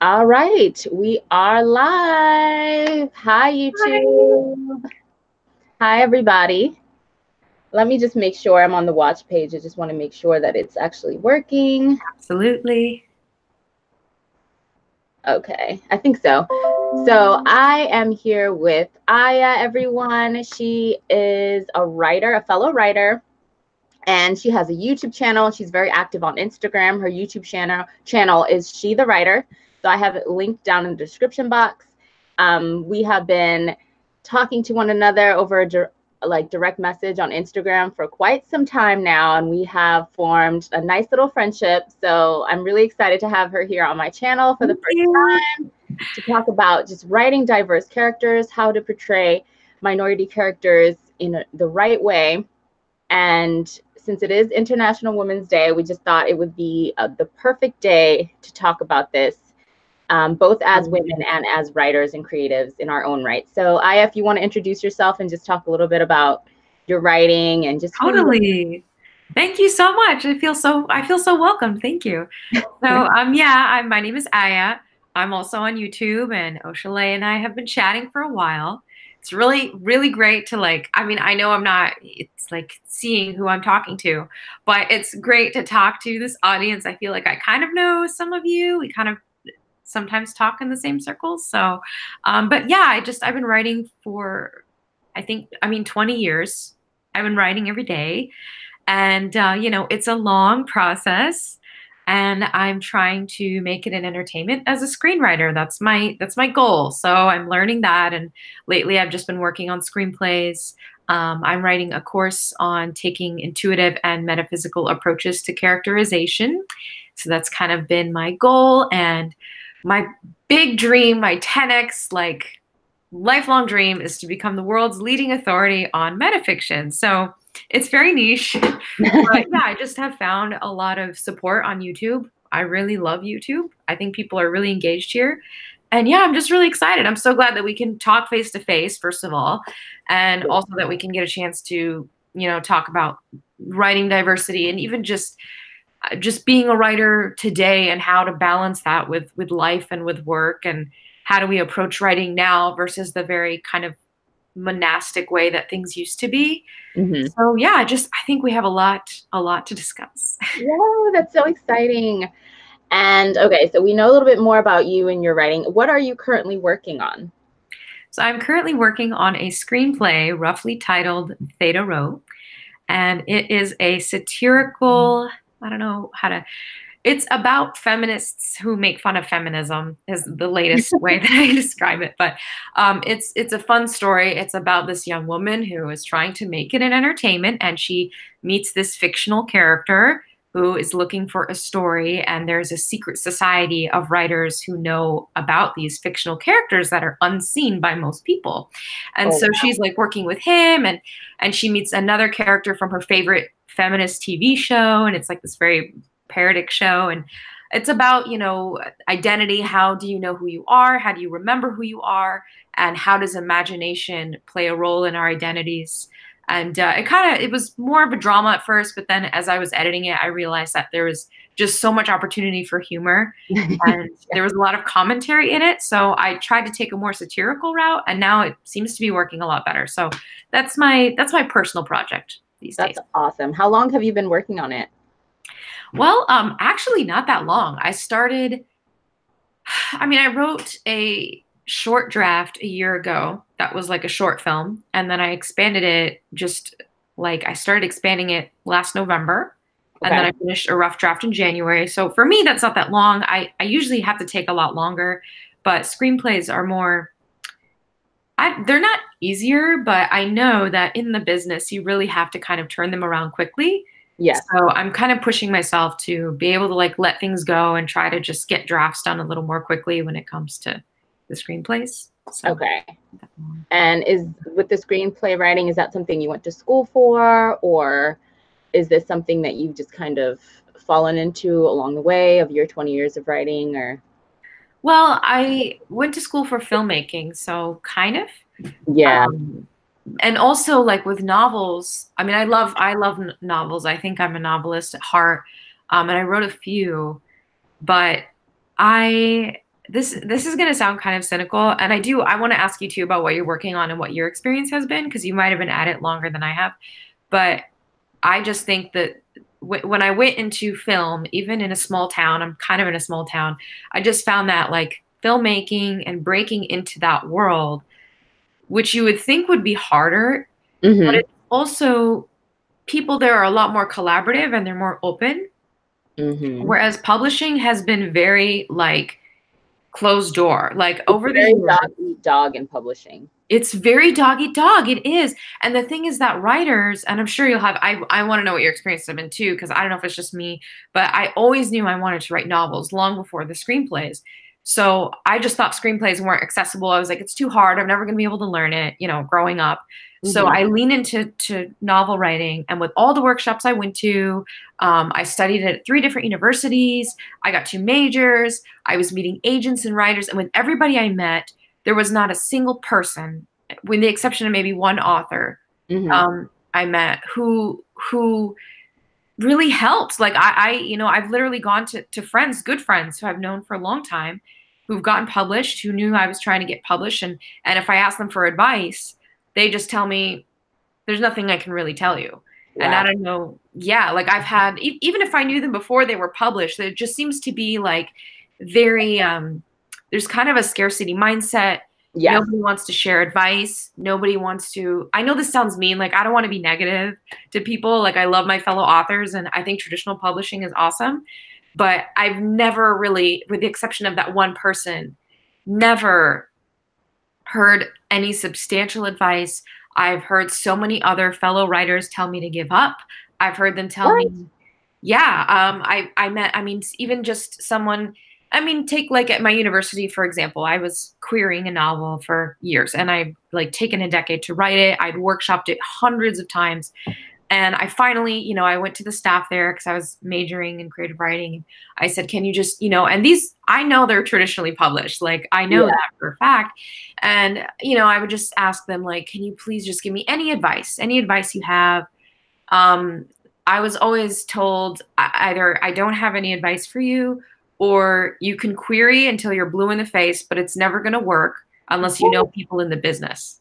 All right, we are live. Hi, YouTube. Hi, everybody. Let me just make sure I'm on the watch page. I just want to make sure that it's actually working. Absolutely. Okay, I think so. So I am here with Aya, everyone. She is a writer, a fellow writer, and she has a YouTube channel. She's very active on Instagram. Her YouTube channel is She the Writer. So I have it linked down in the description box. We have been talking to one another over direct message on Instagram for quite some time now, and we have formed a nice little friendship. So I'm really excited to have her here on my channel for the first time to talk about just writing diverse characters, how to portray minority characters in the right way. And since it is International Women's Day, we just thought it would be the perfect day to talk about this, both as women and as writers and creatives in our own right. So Aya, if you want to introduce yourself and just talk a little bit about your writing and just Totally. Thank you so much. I feel so welcome. Thank you. So my name is Aya. I'm also on YouTube, and OhSheReads and I have been chatting for a while. It's really, really great to I know it's like seeing who I'm talking to, but it's great to talk to this audience. I feel like I kind of know some of you. We kind of sometimes talk in the same circles. So, but yeah, I've been writing for, 20 years. I've been writing every day, and it's a long process, and I'm trying to make it an entertainment as a screenwriter. That's my goal. So I'm learning that, and lately I've just been working on screenplays. I'm writing a course on taking intuitive and metaphysical approaches to characterization. So that's kind of been my goal, and my big dream, my 10x lifelong dream, is to become the world's leading authority on metafiction. So it's very niche, but yeah, I just have found a lot of support on YouTube. I really love YouTube. I think people are really engaged here. And yeah, I'm just really excited. I'm so glad that we can talk face to face, first of all, and also that we can get a chance to, talk about writing diversity, and even just being a writer today, and how to balance that with life and with work, and how do we approach writing now versus the very kind of monastic way that things used to be. Mm-hmm. So yeah, I think we have a lot to discuss. Whoa, that's so exciting. And okay, so we know a little bit more about you and your writing. What are you currently working on? So I'm currently working on a screenplay roughly titled Theta Rho, and it is a satirical, I don't know how to, it's about feminists who make fun of feminism, is the latest way that I describe it. But it's a fun story. It's about this young woman who is trying to make it an entertainment, and she meets this fictional character who is looking for a story, and there's a secret society of writers who know about these fictional characters that are unseen by most people. And so she's like working with him, and she meets another character from her favorite feminist TV show, and it's like this very parodic show, and it's about identity. How do you know who you are? How do you remember who you are? And how does imagination play a role in our identities? And it was more of a drama at first, but then as I was editing it, I realized that there was just so much opportunity for humor, and there was a lot of commentary in it. So I tried to take a more satirical route, and now it seems to be working a lot better. So that's my personal project these days. That's awesome. How long have you been working on it? Well, actually not that long. I wrote a short draft a year ago that was like a short film, and then I expanded it I started expanding it last November, and then I finished a rough draft in January. So for me, that's not that long. I usually have to take a lot longer, but screenplays are more, they're not easier, but I know that in the business, you really have to kind of turn them around quickly. Yes. So I'm kind of pushing myself to be able to let things go and try to just get drafts done a little more quickly when it comes to the screenplays. So, okay. And with the screenplay writing, is that something you went to school for, or is this something that you've just kind of fallen into along the way of your 20 years of writing? Or? Well, I went to school for filmmaking, so kind of. Yeah. And also with novels, I love novels. I think I'm a novelist at heart. And I wrote a few, But this is going to sound kind of cynical, and I want to ask you too about what you're working on and what your experience has been, because you might have been at it longer than I have. But I just think that when I went into film, even in a small town, I'm kind of in a small town, I just found that like filmmaking and breaking into that world, which you would think would be harder, but Mm-hmm. it's also people there are a lot more collaborative and they're more open. Mm-hmm. Whereas publishing has been very like closed door. Like It's over the very years, dog eat dog in publishing. it's very dog eat dog. It is. And the thing is that writers, and I'm sure you'll have, I want to know what your experience has been too, because I don't know if it's just me, but I always knew I wanted to write novels long before the screenplays. So I just thought screenplays weren't accessible. I was like, it's too hard. I'm never going to be able to learn it, growing up. So Mm-hmm. I leaned into novel writing. And with all the workshops I went to, I studied at 3 different universities. I got 2 majors. I was meeting agents and writers. And with everybody I met, there was not a single person, with the exception of maybe one author, Mm-hmm. I met who really helped. Like I've literally gone to friends, good friends who I've known for a long time, who've gotten published, who knew I was trying to get published, and if I ask them for advice, they just tell me there's nothing I can really tell you. And I Wow. don't know. Yeah, like I've had even if I knew them before they were published, there just seems to be like very there's kind of a scarcity mindset. Yes. Nobody wants to share advice. Nobody wants to. I know this sounds mean. Like I don't want to be negative to people. Like I love my fellow authors, and I think traditional publishing is awesome. But I've never really, with the exception of that one person, never heard any substantial advice. I've heard so many other fellow writers tell me to give up. I've heard them tell What? me, yeah, I met, I mean, even just someone, I mean, take like at my university, for example, I was querying a novel for years and I like taken a decade to write it. I'd workshopped it hundreds of times. And I finally, I went to the staff there because I was majoring in creative writing. I said, can you just, and these, I know they're traditionally published. Like, I know Yeah. that for a fact. And, I would just ask them, like, can you please just give me any advice you have? I was always told either I don't have any advice for you, or you can query until you're blue in the face, but it's never going to work unless you know people in the business.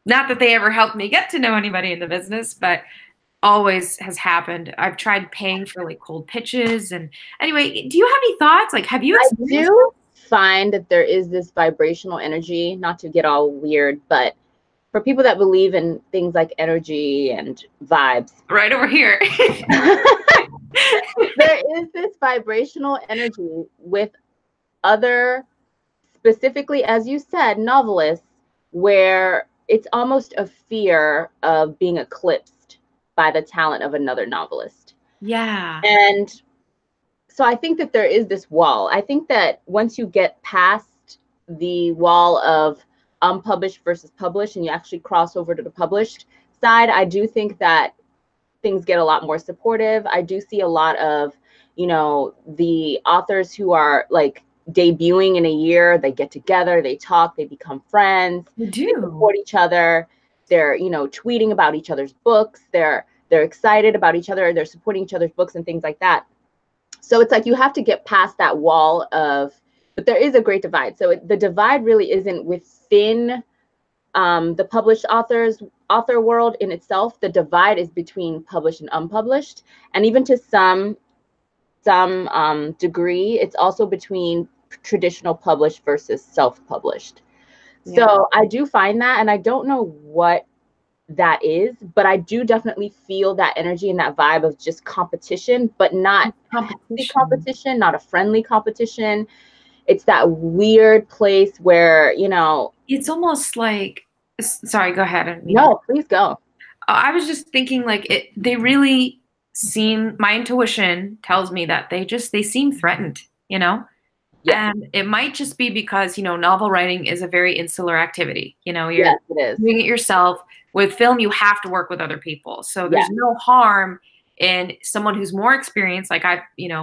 Not that they ever helped me get to know anybody in the business, but always has happened. I've tried paying for like cold pitches. And anyway, do you have any thoughts? Like, have you I experienced do find that there is this vibrational energy, not to get all weird, but for people that believe in things like energy and vibes, right over here? there is this vibrational energy with other, specifically, as you said, novelists, where it's almost a fear of being eclipsed by the talent of another novelist. Yeah. And so I think that there is this wall. I think that once you get past the wall of unpublished versus published and you actually cross over to the published side, I do think that things get a lot more supportive. I do see a lot of, the authors who are like debuting in a year, they get together, they talk, they become friends, They they do. support each other, they're, tweeting about each other's books, they're excited about each other, they're supporting each other's books and things like that. So it's like you have to get past that wall of, but there is a great divide. So the divide really isn't within the published author world in itself. The divide is between published and unpublished, and even to some degree, it's also between traditional published versus self-published. Yeah. So I do find that, and I don't know what that is, but I do definitely feel that energy and that vibe of just competition, but not competition, not a friendly competition. It's that weird place where, It's almost like, sorry, go ahead. No, please go. I was just thinking like they really seem, my intuition tells me that they seem threatened, Yes. And it might just be because, novel writing is a very insular activity. You're Yes, it is. doing it yourself. With film, you have to work with other people. So there's Yes. no harm in someone who's more experienced, like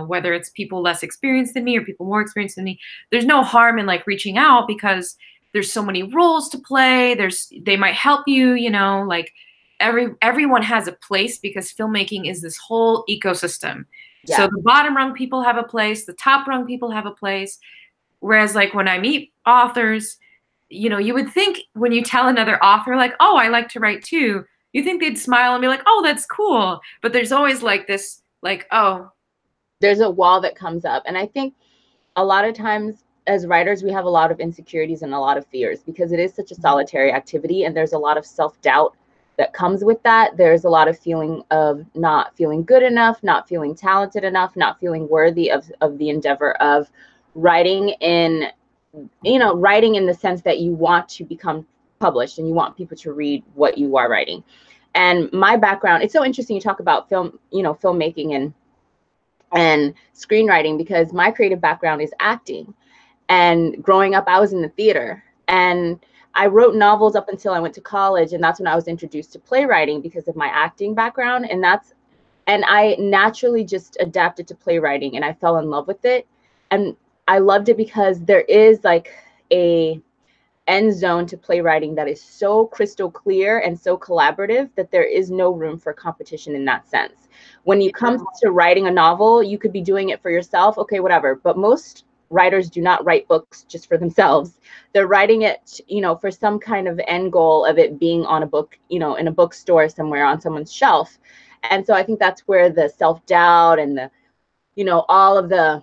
whether it's people less experienced than me or people more experienced than me, there's no harm in like reaching out because there's so many roles to play. They might help you, like everyone has a place because filmmaking is this whole ecosystem. So Yeah. the bottom rung people have a place, the top rung people have a place. Whereas like when I meet authors, you know, you would think when you tell another author like, oh, I like to write too, you think they'd smile and be like, oh, that's cool. But there's always like this, like, oh. There's a wall that comes up. And I think a lot of times as writers, we have a lot of insecurities and a lot of fears because it is such a solitary activity. And there's a lot of self-doubt that comes with that. There's a lot of feeling of not feeling good enough, not feeling talented enough, not feeling worthy of the endeavor of writing in, you know, writing in the sense that you want to become published and you want people to read what you are writing. And my background, it's so interesting you talk about film, you know, filmmaking and screenwriting, because my creative background is acting. And growing up, I was in the theater and I wrote novels up until I went to college. And that's when I was introduced to playwriting because of my acting background. And I naturally just adapted to playwriting and I fell in love with it. And I loved it because there is like a end zone to playwriting that is so crystal clear and so collaborative that there is no room for competition in that sense. When you come to writing a novel, you could be doing it for yourself, okay, whatever. But most writers do not write books just for themselves. They're writing it, you know, for some kind of end goal of it being on a book, you know, in a bookstore somewhere on someone's shelf. And so I think that's where the self-doubt and the, you know, all of the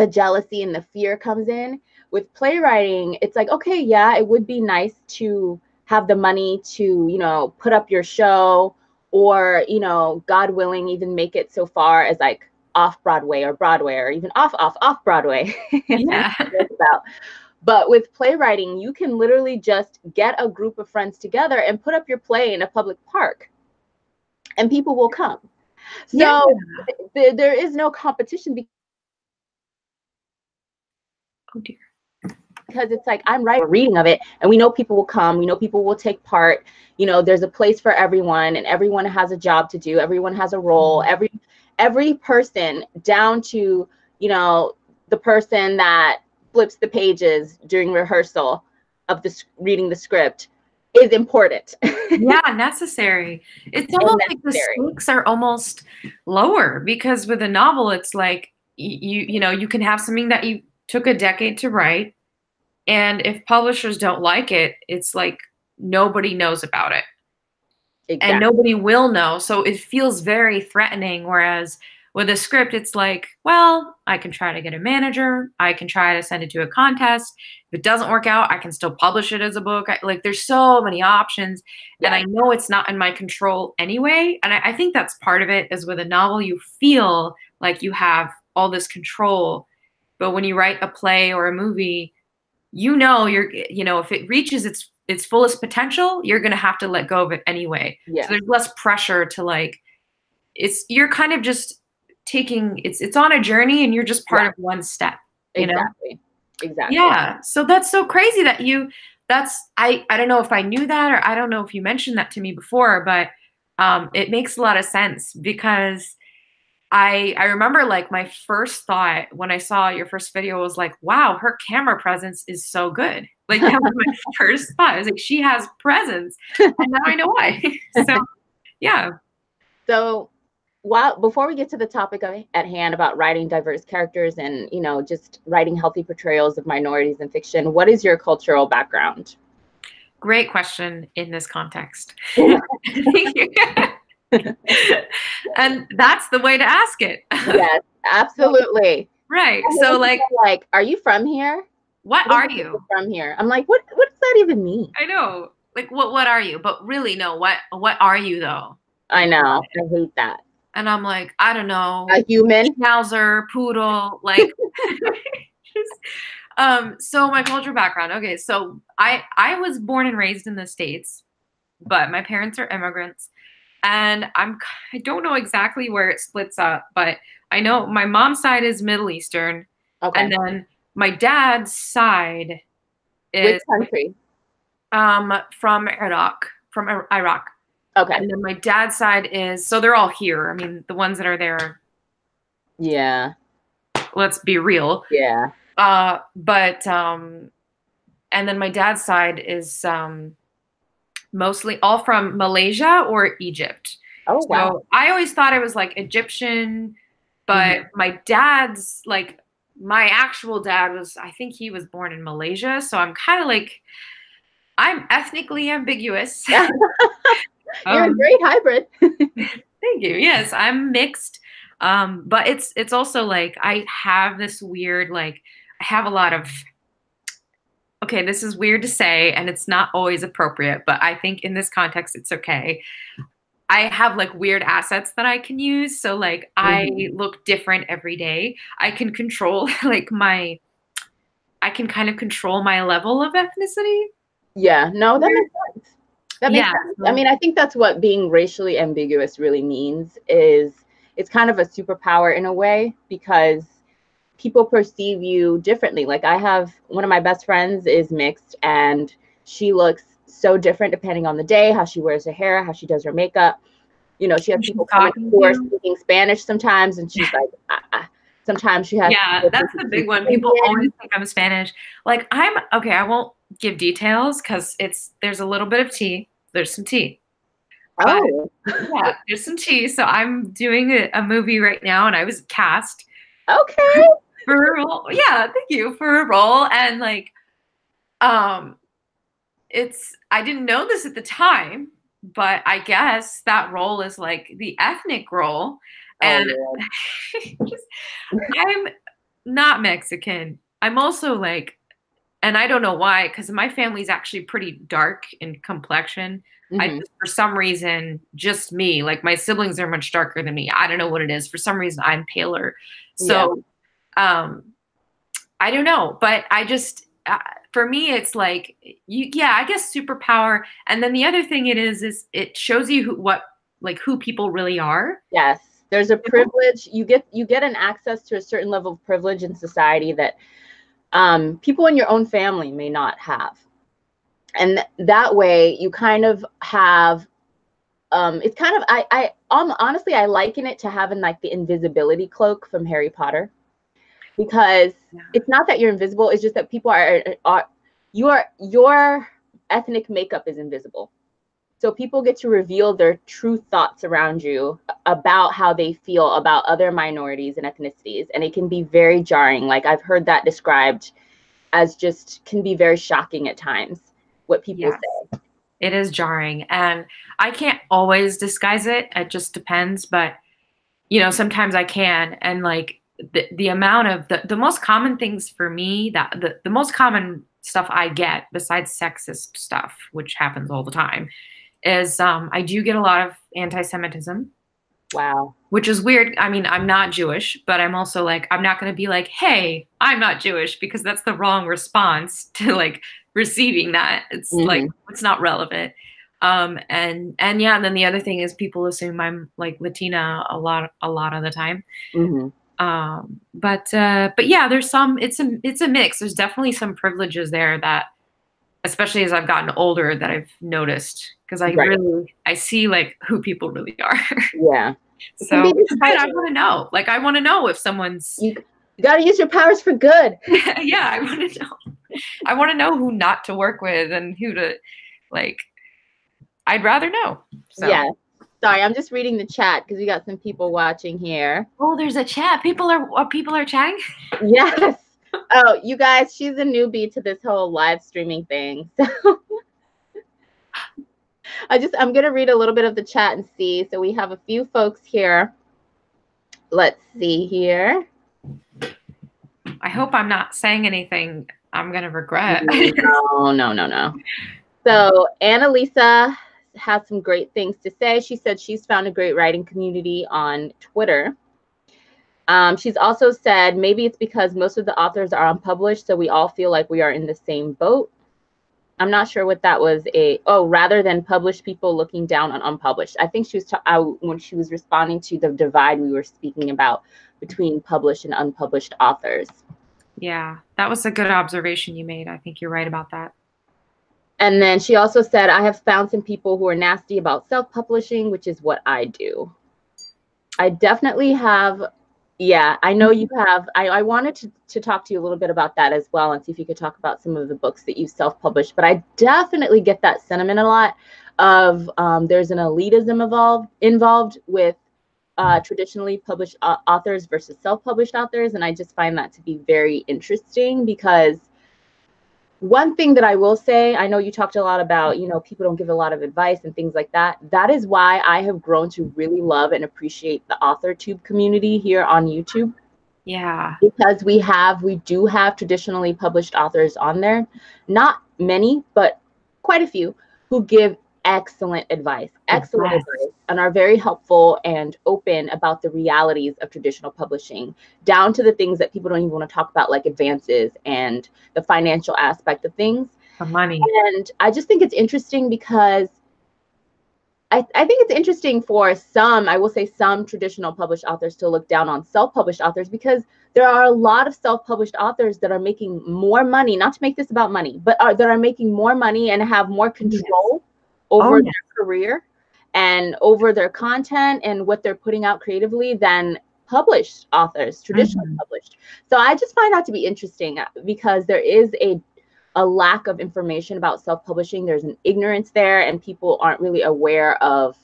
jealousy and the fear comes in. With playwriting, it's like, okay, yeah, it would be nice to have the money to, you know, put up your show or, you know, God willing, even make it so far as like off Broadway or even off Broadway. Yeah. But with playwriting, you can literally just get a group of friends together and put up your play in a public park and people will come. So there is no competition Oh dear. because it's like I'm writing a reading of it and we know people will come, we know people will take part, you know, there's a place for everyone and everyone has a job to do, everyone has a role, every person down to, you know, the person that flips the pages during rehearsal of the reading the script is important. Yeah, necessary. It's almost like the stakes are almost lower because with a novel it's like you know, you can have something that you took a decade to write. And if publishers don't like it, it's like nobody knows about it. Exactly. And nobody will know. So it feels very threatening. Whereas with a script, it's like, well, I can try to get a manager. I can try to send it to a contest. If it doesn't work out, I can still publish it as a book. Like there's so many options. Yeah. And I know it's not in my control anyway. And I think that's part of it is with a novel, you feel like you have all this control. But when you write a play or a movie, you know, if it reaches its fullest potential, you're going to have to let go of it anyway. Yeah. So there's less pressure to like, you're kind of just taking, it's on a journey and you're just part of one step, you know? Exactly. Yeah. So that's so crazy that I don't know if I knew that, or I don't know if you mentioned that to me before, but it makes a lot of sense because I remember like my first thought when I saw your first video was like, wow, her camera presence is so good. Like that was my first thought. I was like, she has presence. And now I know why. So yeah. So before we get to the topic at hand about writing diverse characters and, you know, just writing healthy portrayals of minorities in fiction, what is your cultural background? Great question in this context. And that's the way to ask it. Yes, absolutely. Right. So like, are you from here? What are you from here? I'm like, what does that even mean? I know. Like, what are you? But really, no, what are you though? I know. I hate that. And I'm like, I don't know. A human? Schnauzer, poodle, like. So my cultural background. Okay, so I was born and raised in the States, but my parents are immigrants. And I don't know exactly where it splits up, but I know my mom's side is Middle Eastern. Okay. And then my dad's side is... Which country? From Iraq. Okay. And then my dad's side is... So they're all here. I mean, the ones that are there... Yeah. Let's be real. Yeah. And then my dad's side is... mostly all from Malaysia or Egypt. Oh, wow. So I always thought it was like Egyptian, But my dad's like, my actual dad was, I think he was born in Malaysia. So I'm kind of like, I'm ethnically ambiguous. You're a great hybrid. Thank you. Yes, I'm mixed. But it's also like I have this weird, like, I have a lot of, okay, this is weird to say and it's not always appropriate, but I think in this context it's okay. I have like weird assets that I can use. So like I look different every day. I can control like I can kind of control my level of ethnicity. Yeah, no, that makes sense. That makes sense. So, I mean, I think that's what being racially ambiguous really means, is it's kind of a superpower in a way, because people perceive you differently. Like I have one of my best friends is mixed, and she looks so different depending on the day, how she wears her hair, how she does her makeup. You know, she has people coming to her speaking Spanish sometimes, and she's like, sometimes she has. Yeah, that's the big one. People always think I'm Spanish. Like okay, I won't give details because there's a little bit of tea. There's some tea. Oh. Yeah, there's some tea. So I'm doing a movie right now, and I was cast. Okay. For a role. Yeah, thank you, for a role. And like, I didn't know this at the time, but I guess that role is like the ethnic role. And I'm not Mexican. I'm also like, and I don't know why, because my family's actually pretty dark in complexion. I just, for some reason, just me, like my siblings are much darker than me. I don't know what it is. For some reason, I'm paler. So, I don't know, but I just, for me, it's like, I guess superpower. And then the other thing it is it shows you who people really are. Yes. There's a privilege. You get an access to a certain level of privilege in society that people in your own family may not have. And that way you kind of have, it's kind of, honestly, I liken it to having like the invisibility cloak from Harry Potter, because it's not that you're invisible. It's just that people your ethnic makeup is invisible. So people get to reveal their true thoughts around you about how they feel about other minorities and ethnicities. And it can be very jarring. Like I've heard that described as can be very shocking at times, what people say. It is jarring. And I can't always disguise it. It just depends. But, sometimes I can. And like the amount of the most common things for me, that the most common stuff I get besides sexist stuff, which happens all the time, is I do get a lot of anti-Semitism. Wow. Which is weird. I mean, I'm not Jewish, but I'm also like, I'm not going to be like, hey, I'm not Jewish, because that's the wrong response to like receiving that. It's like, it's not relevant. And then the other thing is people assume I'm like Latina a lot of the time. But yeah, there's it's a mix. There's definitely some privileges there that, especially as I've gotten older, that I've noticed, because I see like who people really are. Yeah. So I want to know. Like I want to know if someone's. You got to use your powers for good. Yeah, I want to know. I want to know who not to work with and who to, like. I'd rather know. So. Yeah. Sorry, I'm just reading the chat because we got some people watching here. Oh, there's a chat. People are chatting. Yes. Oh, you guys, she's a newbie to this whole live streaming thing. So I'm going to read a little bit of the chat and see. So we have a few folks here. Let's see here. I hope I'm not saying anything I'm going to regret. No. So Annalisa has some great things to say. She said she's found a great writing community on Twitter. She's also said maybe it's because most of the authors are unpublished, so we all feel like we are in the same boat. I'm not sure what that was. Rather than published people looking down on unpublished. I think she was when she was responding to the divide we were speaking about between published and unpublished authors. Yeah, that was a good observation you made. I think you're right about that. And then she also said, I have found some people who are nasty about self-publishing, which is what I do. I definitely have. Yeah, I know you have. I wanted to talk to you a little bit about that as well and see if you could talk about some of the books that you self-published. But I definitely get that sentiment a lot of there's an elitism involved with traditionally published authors versus self-published authors. And I just find that to be very interesting, because one thing that I will say, I know you talked a lot about, you know, people don't give a lot of advice and things like that. That is why I have grown to really love and appreciate the AuthorTube community here on YouTube. Yeah. Because we do have traditionally published authors on there. Not many, but quite a few, who give excellent advice, and are very helpful and open about the realities of traditional publishing, down to the things that people don't even want to talk about, like advances and the financial aspect of things. The money. And I just think it's interesting, because I think it's interesting for some, I will say some traditional published authors, to look down on self-published authors, because there are a lot of self-published authors that are making more money, not to make this about money, but that are making more money and have more control over their career and over their content and what they're putting out creatively than published authors, traditionally published. So I just find that to be interesting, because there is a lack of information about self-publishing. There's an ignorance there, and people aren't really aware of,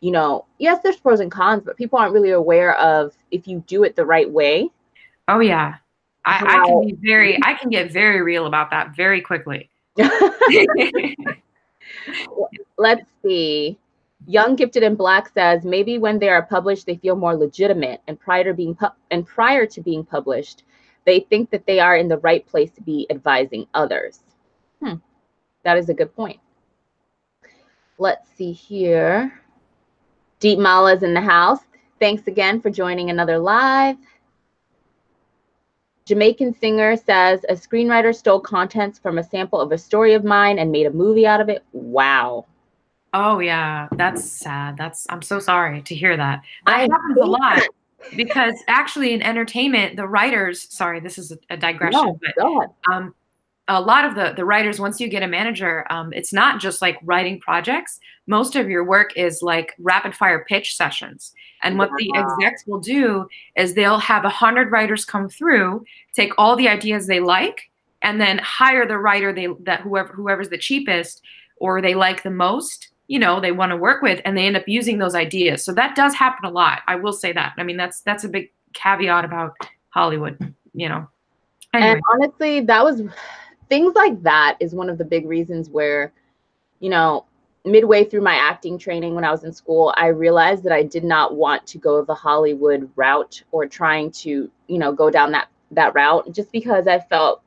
you know, yes, there's pros and cons, but people aren't really aware of, if you do it the right way. Oh yeah. I can get very real about that very quickly. Let's see. Young Gifted and Black says, maybe when they are published, they feel more legitimate, and prior to being published, they think that they are in the right place to be advising others. That is a good point. Let's see here. Deep Mala's in the house. Thanks again for joining another live. Jamaican Singer says, a screenwriter stole contents from a sample of a story of mine and made a movie out of it. Wow. Oh yeah, that's sad. I'm so sorry to hear that. That happens a lot, because actually in entertainment, the writers, sorry, this is a digression, but a lot of the writers, once you get a manager, it's not just like writing projects. Most of your work is like rapid fire pitch sessions. And what the execs will do is they'll have 100 writers come through, take all the ideas they like, and then hire the writer whoever's the cheapest or they like the most, you know, they want to work with, and they end up using those ideas. So that does happen a lot. I will say that. I mean, that's a big caveat about Hollywood, you know. Anyway. And honestly, things like that is one of the big reasons where, you know, midway through my acting training when I was in school, I realized that I did not want to go the Hollywood route, or trying to, you know, go down that route, just because I felt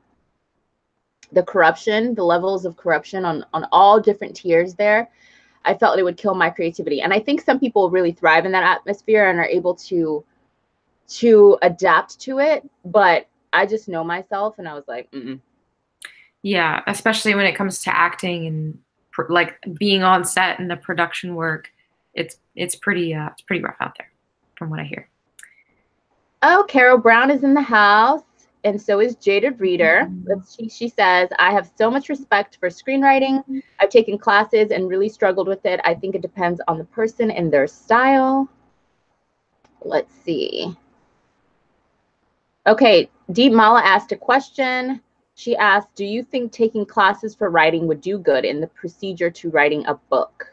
the corruption, the levels of corruption on all different tiers there. I felt it would kill my creativity. And I think some people really thrive in that atmosphere and are able to adapt to it. But I just know myself, and I was like, Yeah, especially when it comes to acting and like being on set and the production work, it's pretty rough out there, from what I hear. Oh, Carol Brown is in the house, and so is Jaded Reader. She says, I have so much respect for screenwriting. I've taken classes and really struggled with it. I think it depends on the person and their style. Let's see. Okay, Deep Mala asked a question. She asked, do you think taking classes for writing would do good in the procedure to writing a book?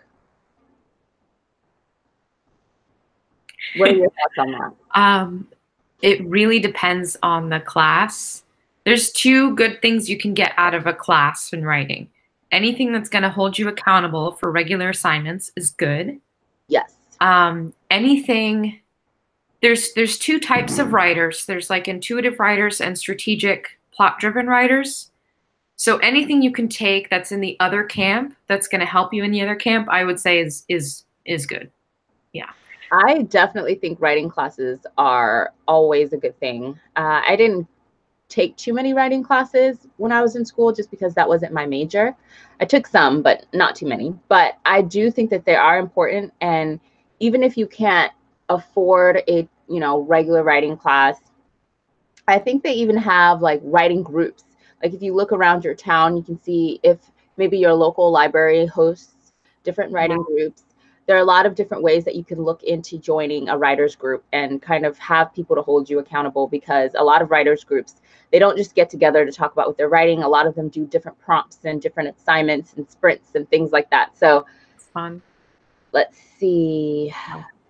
What are your thoughts on that? It really depends on the class. There's two good things you can get out of a class in writing. Anything that's going to hold you accountable for regular assignments is good. Yes. There's two types of writers. There's like intuitive writers and strategic plot-driven writers. So anything you can take that's in the other camp, that's going to help you in the other camp, I would say is good. Yeah. I definitely think writing classes are always a good thing. I didn't take too many writing classes when I was in school, just because that wasn't my major. I took some, but not too many. But I do think that they are important. And even if you can't afford a, you know, regular writing class, I think they even have like writing groups. Like if you look around your town, you can see if maybe your local library hosts different writing groups. There are a lot of different ways that you can look into joining a writer's group and kind of have people to hold you accountable, because a lot of writers groups, they don't just get together to talk about what they're writing. A lot of them do different prompts and different assignments and sprints and things like that. So it's fun. Let's see.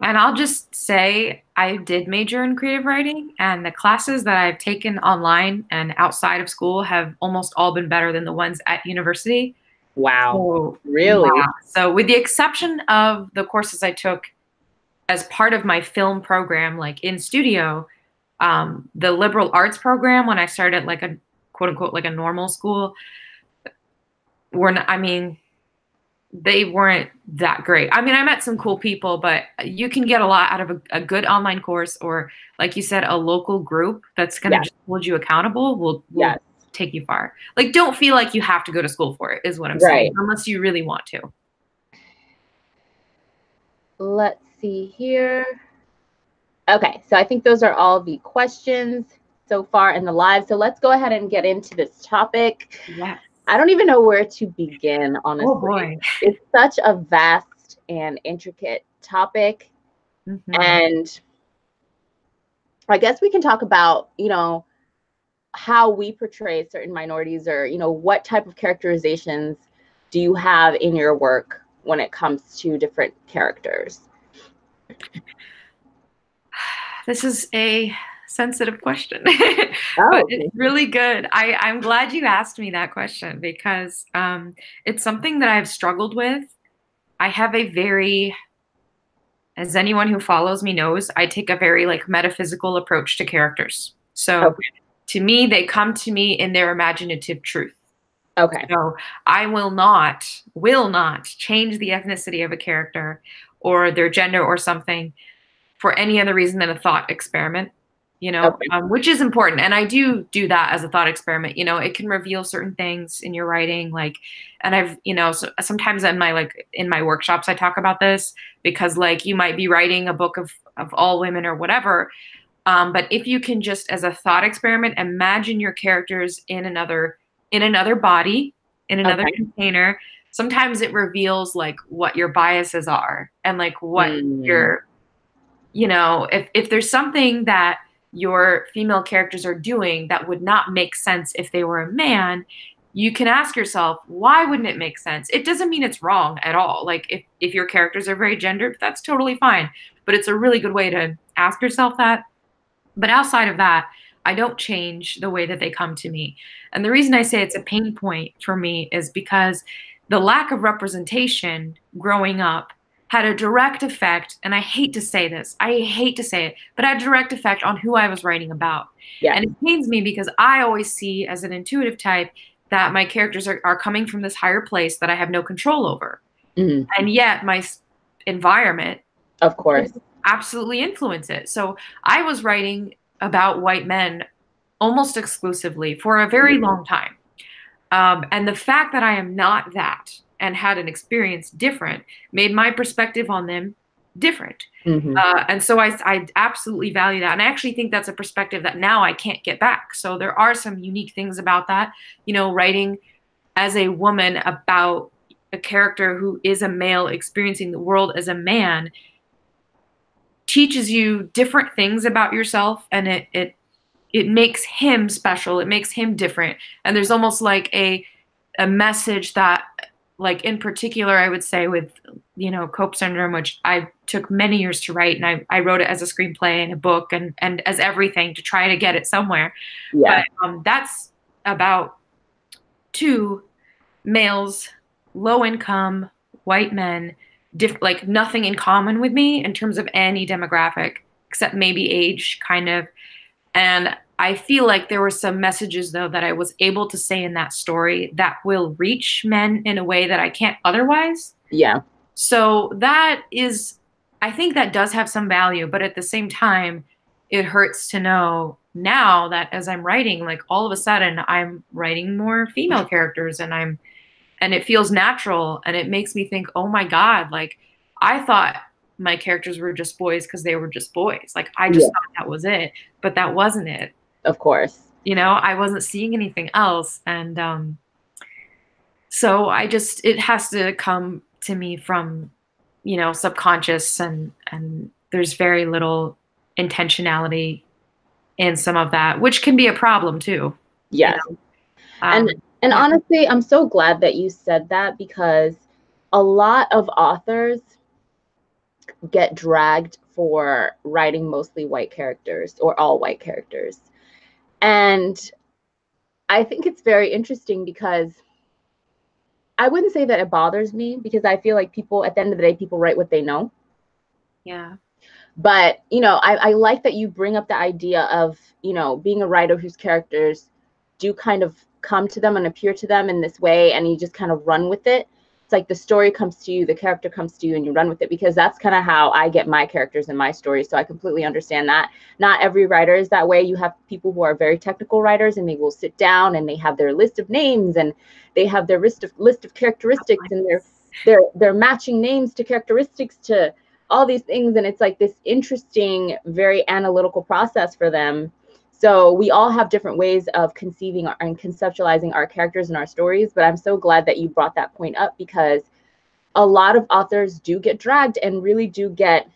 And I'll just say I did major in creative writing, and the classes that I've taken online and outside of school have almost all been better than the ones at university. Wow. So, Really? yeah. So, with the exception of the courses I took as part of my film program, like in studio, the liberal arts program, when I started like a quote unquote like a normal school, were not, I mean, they weren't that great. I mean, I met some cool people, but you can get a lot out of a good online course, or like you said, a local group that's going to Yes. just hold you accountable will Yes. take you far. Like, don't feel like you have to go to school for it, is what I'm saying, Right. unless you really want to. Let's see here. Okay, so I think those are all the questions so far in the live. So let's go ahead and get into this topic. Yes. I don't even know where to begin, honestly. Oh boy. It's such a vast and intricate topic. Mm-hmm. And I guess we can talk about, how we portray certain minorities, or, what type of characterizations do you have in your work when it comes to different characters? This is a sensitive question, Oh, but it's really good. I'm glad you asked me that question because it's something that I've struggled with. I have a very, as anyone who follows me knows, I take a very like metaphysical approach to characters. So okay. to me, they come to me in their imaginative truth. Okay. So I will not change the ethnicity of a character or their gender or something for any other reason than a thought experiment, Okay. which is important. And I do that as a thought experiment. It can reveal certain things in your writing, like, and I've, so sometimes in my workshops, I talk about this because like you might be writing a book of all women or whatever. But if you can just as a thought experiment, imagine your characters in another body, in another Okay. container, sometimes it reveals like what your biases are and like what Mm. your if there's something that your female characters are doing that would not make sense if they were a man, you can ask yourself, why wouldn't it make sense? It doesn't mean it's wrong at all. Like if your characters are very gendered, that's totally fine. But it's a really good way to ask yourself that. But outside of that, I don't change the way that they come to me. And the reason I say it's a pain point for me is because the lack of representation growing up had a direct effect, and I hate to say this, I hate to say it, but had a direct effect on who I was writing about. Yes. And it pains me because I always see as an intuitive type that my characters are coming from this higher place that I have no control over. Mm. And yet my environment Of course. absolutely influence it. So I was writing about white men almost exclusively for a very long time. And the fact that I am not that and had an experience different made my perspective on them different. Mm-hmm. And so I absolutely value that. And I actually think that's a perspective that now I can't get back. So there are some unique things about that, writing as a woman about a character who is a male experiencing the world as a man teaches you different things about yourself, and it makes him special. It makes him different. And there's almost like a message that, like in particular, I would say with, Cope syndrome, which I took many years to write, and I wrote it as a screenplay and a book and as everything to try to get it somewhere. Yeah. But that's about two males, low income, white men, like nothing in common with me in terms of any demographic, except maybe age, kind of. And I feel like there were some messages, though, that I was able to say in that story that will reach men in a way that I can't otherwise. Yeah. So that is, I think that does have some value, but at the same time, it hurts to know now that as I'm writing, like all of a sudden I'm writing more female characters and it feels natural, and it makes me think, oh my God, like I thought my characters were just boys because they were just boys. Like I just thought that was it, but that wasn't it. Of course. I wasn't seeing anything else. And so it has to come to me from, subconscious, and there's very little intentionality in some of that, which can be a problem too. Yes. And honestly, I'm so glad that you said that, because a lot of authors get dragged for writing mostly white characters or all white characters. And I think it's very interesting because I wouldn't say that it bothers me, because I feel like people, at the end of the day, people write what they know. Yeah. But, you know, I like that you bring up the idea of, you know, being a writer whose characters do kind of come to them and appear to them in this way, and you just kind of run with it. It's like the story comes to you, the character comes to you, and you run with it, because that's kind of how I get my characters in my stories. So I completely understand that. Not every writer is that way. You have people who are very technical writers, and they will sit down and they have their list of names, and they have their list of characteristics, and they're matching names to characteristics to all these things. And it's like this interesting, very analytical process for them. So we all have different ways of conceiving and conceptualizing our characters and our stories. But I'm so glad that you brought that point up, because a lot of authors do get dragged and really do get,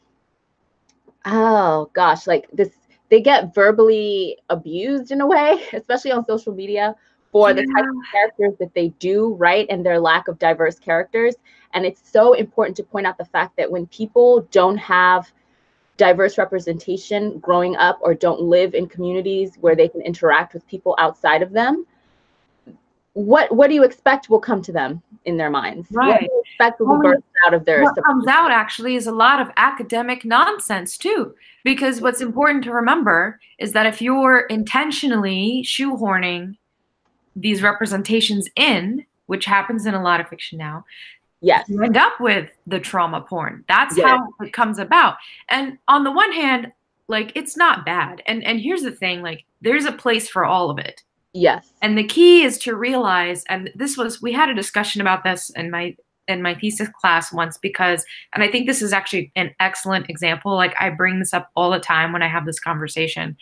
oh gosh, like this, they get verbally abused in a way, especially on social media, for the type of characters that they do write and their lack of diverse characters. And it's so important to point out the fact that when people don't have diverse representation growing up, or don't live in communities where they can interact with people outside of them, what do you expect will come to them in their minds? Right. What do you expect will burst out of their... What comes out actually is a lot of academic nonsense too, because what's important to remember is that if you're intentionally shoehorning these representations in, which happens in a lot of fiction now, yes, you end up with the trauma porn. That's yes. how it comes about. And on the one hand, like, it's not bad. And here's the thing, like, there's a place for all of it. Yes. And the key is to realize, and we had a discussion about this in my thesis class once, because, and I think this is actually an excellent example. Like, I bring this up all the time when I have this conversation,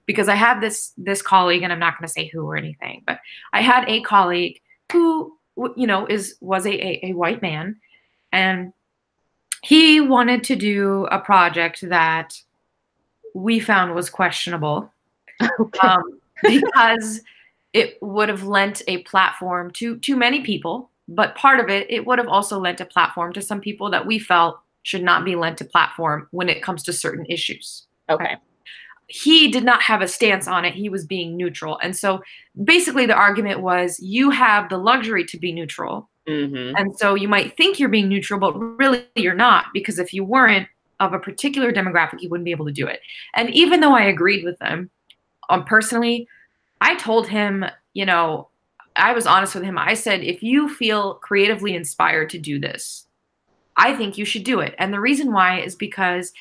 because I had this colleague, and I'm not going to say who or anything, but I had a colleague who, you know, was a white man, and he wanted to do a project that we found was questionable. Okay. Because it would have lent a platform to many people, but part of it would have also lent a platform to some people that we felt should not be lent a platform when it comes to certain issues. Okay. He did not have a stance on it. He was being neutral. And so basically the argument was, you have the luxury to be neutral. Mm-hmm. And so you might think you're being neutral, but really you're not, because if you weren't of a particular demographic, you wouldn't be able to do it. And even though I agreed with them, personally, I told him, you know, I was honest with him. I said, if you feel creatively inspired to do this, I think you should do it. And the reason why is because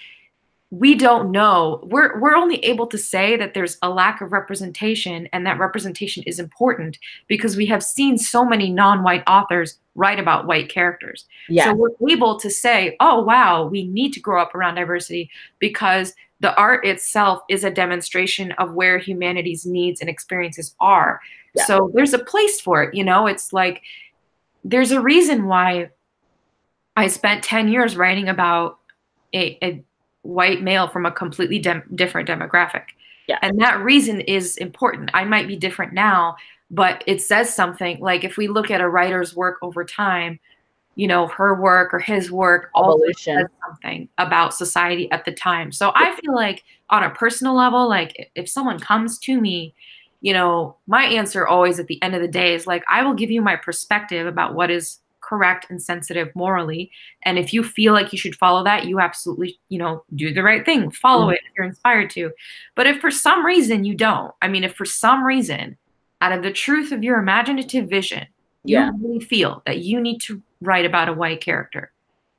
we don't know. We're only able to say that there's a lack of representation, and that representation is important because we have seen so many non-white authors write about white characters. Yes. So we're able to say, oh, wow, we need to grow up around diversity, because the art itself is a demonstration of where humanity's needs and experiences are. Yeah. So there's a place for it. You know, it's like, there's a reason why I spent 10 years writing about a white male from a completely different demographic. Yeah. And that reason is important. I might be different now, but it says something. Like, if we look at a writer's work over time, you know, her work or his work also says something about society at the time. So I feel like on a personal level, like, if someone comes to me, you know, my answer always at the end of the day is like, I will give you my perspective about what is correct and sensitive morally. And if you feel like you should follow that, you absolutely, you know, do the right thing, follow it if you're inspired to. But if for some reason you don't, I mean, if for some reason, out of the truth of your imaginative vision, you really feel that you need to write about a white character,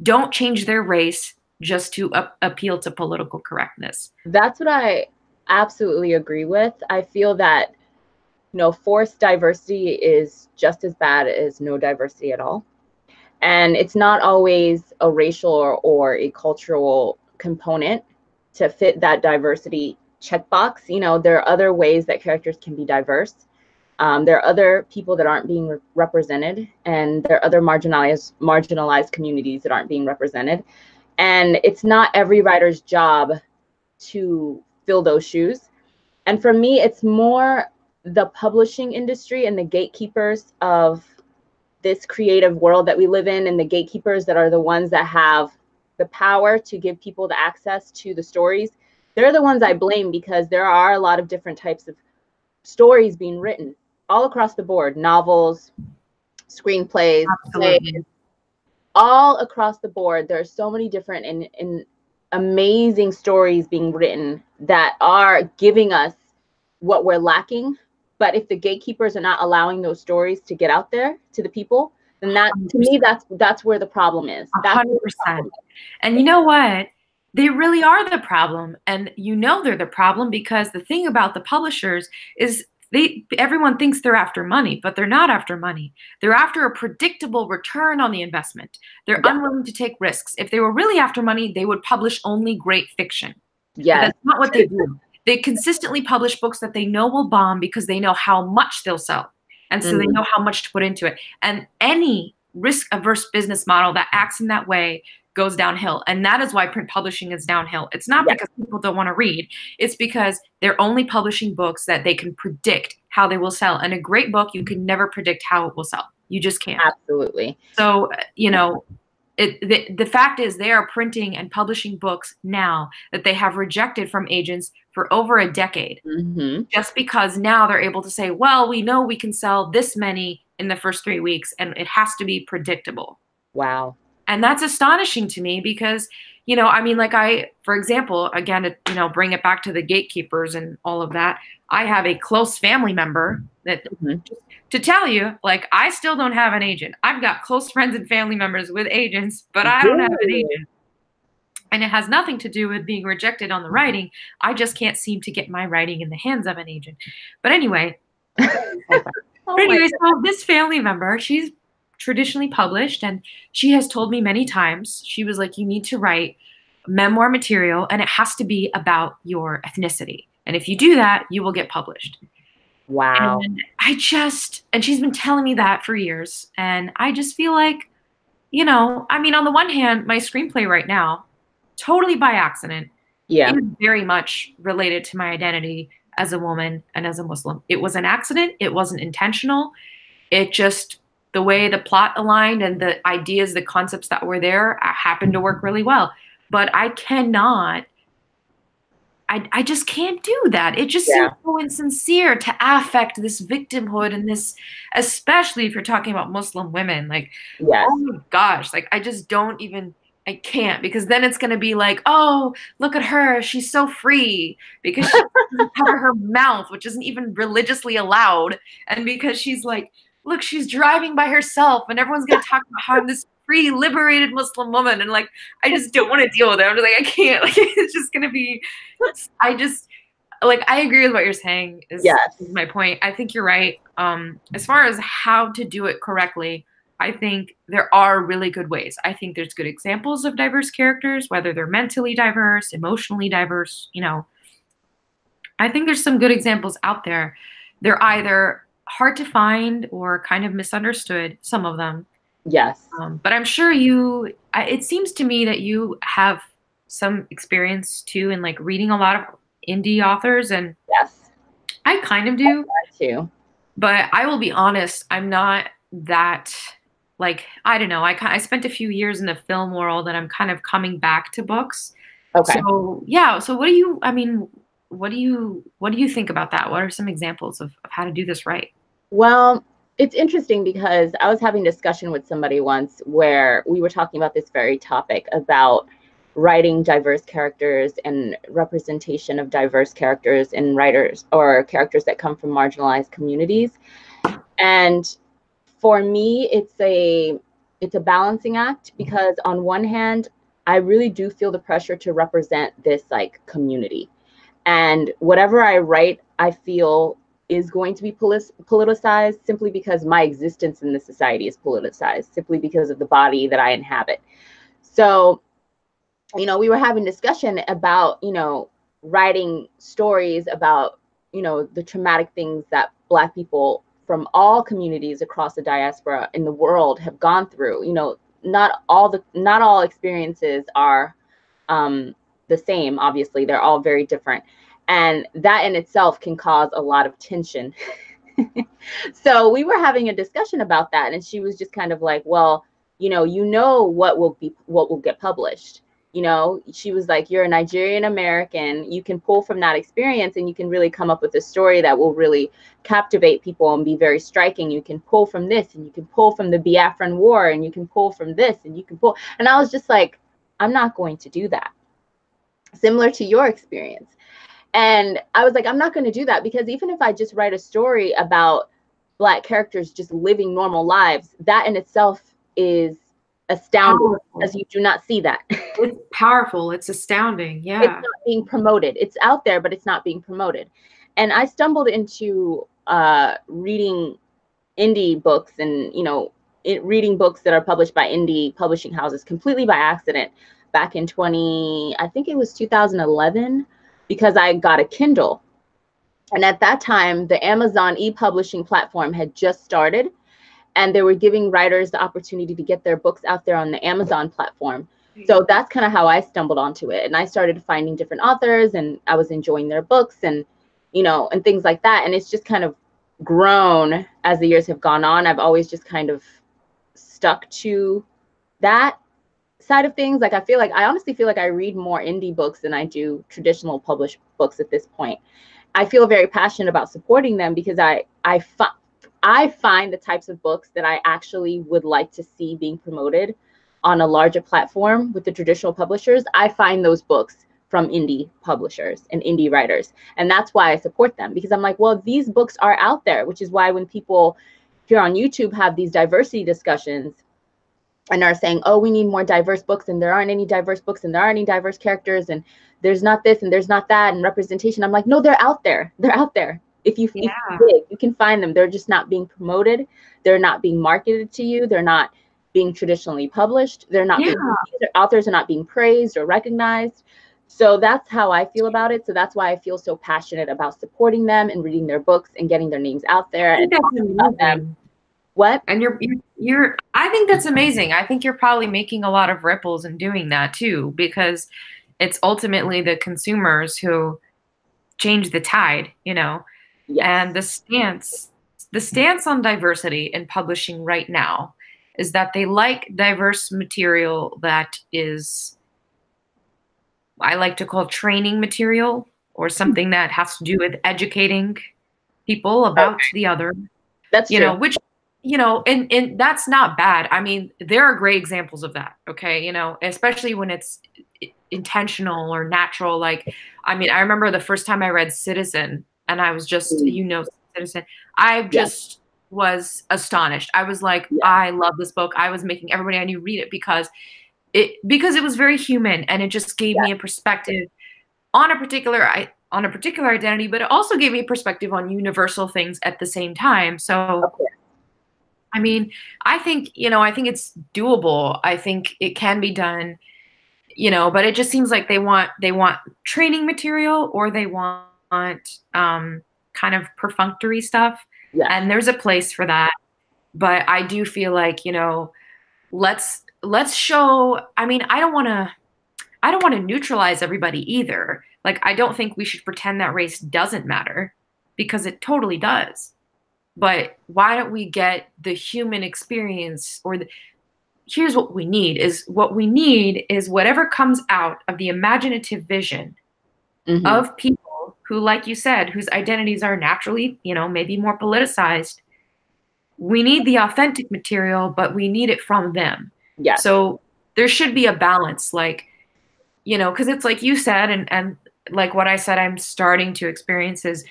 don't change their race just to appeal to political correctness. That's what I absolutely agree with. I feel that, you know, forced diversity is just as bad as no diversity at all. And it's not always a racial or a cultural component to fit that diversity checkbox. You know, there are other ways that characters can be diverse. There are other people that aren't being represented, and there are other marginalized communities that aren't being represented. And it's not every writer's job to fill those shoes. And for me, it's more the publishing industry and the gatekeepers of this creative world that we live in, and the gatekeepers that are the ones that have the power to give people the access to the stories, they're the ones I blame, because there are a lot of different types of stories being written all across the board, novels, screenplays, plays, all across the board. There are so many different and amazing stories being written that are giving us what we're lacking. But if the gatekeepers are not allowing those stories to get out there to the people, then that, to me, that's where the problem is. 100%. And you know what? They really are the problem. And you know they're the problem because the thing about the publishers is everyone thinks they're after money, but they're not after money. They're after a predictable return on the investment. They're unwilling to take risks. If they were really after money, they would publish only great fiction. Yeah, but that's not what they do. They consistently publish books that they know will bomb because they know how much they'll sell. And so they know how much to put into it. And any risk-averse business model that acts in that way goes downhill. And that is why print publishing is downhill. It's not because people don't want to read. It's because they're only publishing books that they can predict how they will sell. And a great book, you can never predict how it will sell. You just can't. Absolutely. So, you know, the fact is they are printing and publishing books now that they have rejected from agents for over a decade. Just because now they're able to say, well, we know we can sell this many in the first 3 weeks and it has to be predictable. Wow. And that's astonishing to me because, you know, I mean, like for example, again, to, you know, bring it back to the gatekeepers and all of that, I have a close family member that, to tell you, like, I still don't have an agent. I've got close friends and family members with agents, but I don't have an agent. And it has nothing to do with being rejected on the writing. I just can't seem to get my writing in the hands of an agent. But anyway, so this family member, she's traditionally published, and she has told me many times, she was like, you need to write memoir material and it has to be about your ethnicity. And if you do that, you will get published. Wow. And and she's been telling me that for years. And I just feel like, you know, I mean, on the one hand, my screenplay right now, totally by accident, is very much related to my identity as a woman and as a Muslim. It was an accident. It wasn't intentional. It just, the way the plot aligned and the ideas, the concepts that were there happened to work really well. But I cannot, I just can't do that. It just seems so insincere to affect this victimhood and this, especially if you're talking about Muslim women. Like, oh my gosh, like I just don't even, I can't, because then it's going to be like, oh, look at her. She's so free because she doesn't cover her mouth, which isn't even religiously allowed. And because she's like, look, she's driving by herself and everyone's going to talk about how I'm this free, liberated Muslim woman. And like, I just don't want to deal with it. I'm just like, I can't, like, it's just going to be, I just, like, I agree with what you're saying is my point. I think you're right. As far as how to do it correctly, I think there are really good ways. I think there's good examples of diverse characters, whether they're mentally diverse, emotionally diverse, you know. I think there's some good examples out there. They're either hard to find or kind of misunderstood, some of them. Yes. But I'm sure it seems to me that you have some experience too in like reading a lot of indie authors, and I kind of do too. But I will be honest, I'm not that, like, I don't know. I spent a few years in the film world and I'm kind of coming back to books. Okay. So yeah. So what do you think about that? What are some examples of how to do this right? Well, it's interesting because I was having a discussion with somebody once where we were talking about this very topic about writing diverse characters and representation of diverse characters in writers or characters that come from marginalized communities. And for me, it's a balancing act, because on one hand, I really do feel the pressure to represent this like community. And whatever I write, I feel is going to be politicized simply because my existence in this society is politicized, simply because of the body that I inhabit. So, you know, we were having discussion about, you know, writing stories about, you know, the traumatic things that Black people from all communities across the diaspora in the world have gone through. You know, not all experiences are the same. Obviously, they're all very different. And that in itself can cause a lot of tension. So we were having a discussion about that. And she was just kind of like, well, you know what will get published. You know, she was like, you're a Nigerian-American. You can pull from that experience and you can really come up with a story that will really captivate people and be very striking. You can pull from this and you can pull from the Biafran War and you can pull from this and you can pull. And I was just like, I'm not going to do that. Similar to your experience. And I was like, I'm not going to do that, because even if I just write a story about Black characters just living normal lives, that in itself is astounding, because you do not see that. It's powerful. It's astounding. Yeah. It's not being promoted. It's out there, but it's not being promoted. And I stumbled into reading indie books and, you know, reading books that are published by indie publishing houses completely by accident back in I think it was 2011, because I got a Kindle. And at that time, the Amazon e-publishing platform had just started, and they were giving writers the opportunity to get their books out there on the Amazon platform. So that's kind of how I stumbled onto it. And I started finding different authors, and I was enjoying their books and, you know, and things like that. And it's just kind of grown as the years have gone on. I've always just kind of stuck to that side of things. Like, I honestly feel like I read more indie books than I do traditional published books at this point. I feel very passionate about supporting them, because I find the types of books that I actually would like to see being promoted on a larger platform with the traditional publishers. I find those books from indie publishers and indie writers. And that's why I support them, because I'm like, well, these books are out there, which is why when people here on YouTube have these diversity discussions and are saying, oh, we need more diverse books, and there aren't any diverse books, and there aren't any diverse characters, and there's not this and there's not that, and representation. I'm like, no, they're out there. They're out there. If you dig, you can find them. They're just not being promoted. They're not being marketed to you. They're not being traditionally published. They're not being, authors are not being praised or recognized. So that's how I feel about it. So that's why I feel so passionate about supporting them and reading their books and getting their names out there and talking about them. What? And I think that's amazing. I think you're probably making a lot of ripples in doing that too, because it's ultimately the consumers who change the tide, you know. Yes. And the stance on diversity in publishing right now is that they like diverse material that is, I like to call training material, or something that has to do with educating people about the other. That's true. Which, and that's not bad. I mean, there are great examples of that. Okay. Especially when it's intentional or natural. Like, I mean, I remember the first time I read Citizen, and I was just, Citizen, I just was astonished. I was like, I love this book. I was making everybody I knew read it because it was very human, and it just gave me a perspective on a particular identity, but it also gave me a perspective on universal things at the same time. So, I mean, I think it's doable. I think it can be done, but it just seems like they want training material, or they want kind of perfunctory stuff. Yeah. And there's a place for that. But I do feel like, let's show, I mean, I don't want to neutralize everybody either. Like, I don't think we should pretend that race doesn't matter, because it totally does. But why don't we get the human experience, or here's what we need is whatever comes out of the imaginative vision of people who, like you said, whose identities are naturally, maybe more politicized. We need the authentic material, but we need it from them. Yeah. So there should be a balance, like, because it's like you said, and like what I said, I'm starting to experience is,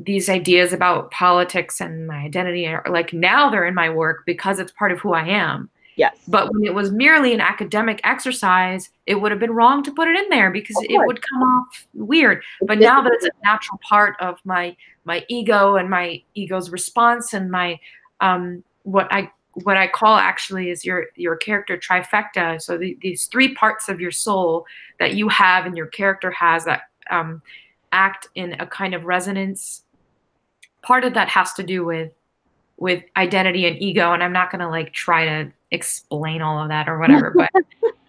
these ideas about politics and my identity are like, now they're in my work because it's part of who I am. Yes. But when it was merely an academic exercise, it would have been wrong to put it in there, because it would come off weird. But now that it's a natural part of my ego and my ego's response, and my what I call actually is your character trifecta. So these three parts of your soul that you have and your character has that act in a kind of resonance. Part of that has to do with identity and ego, and I'm not going to like try to explain all of that or whatever,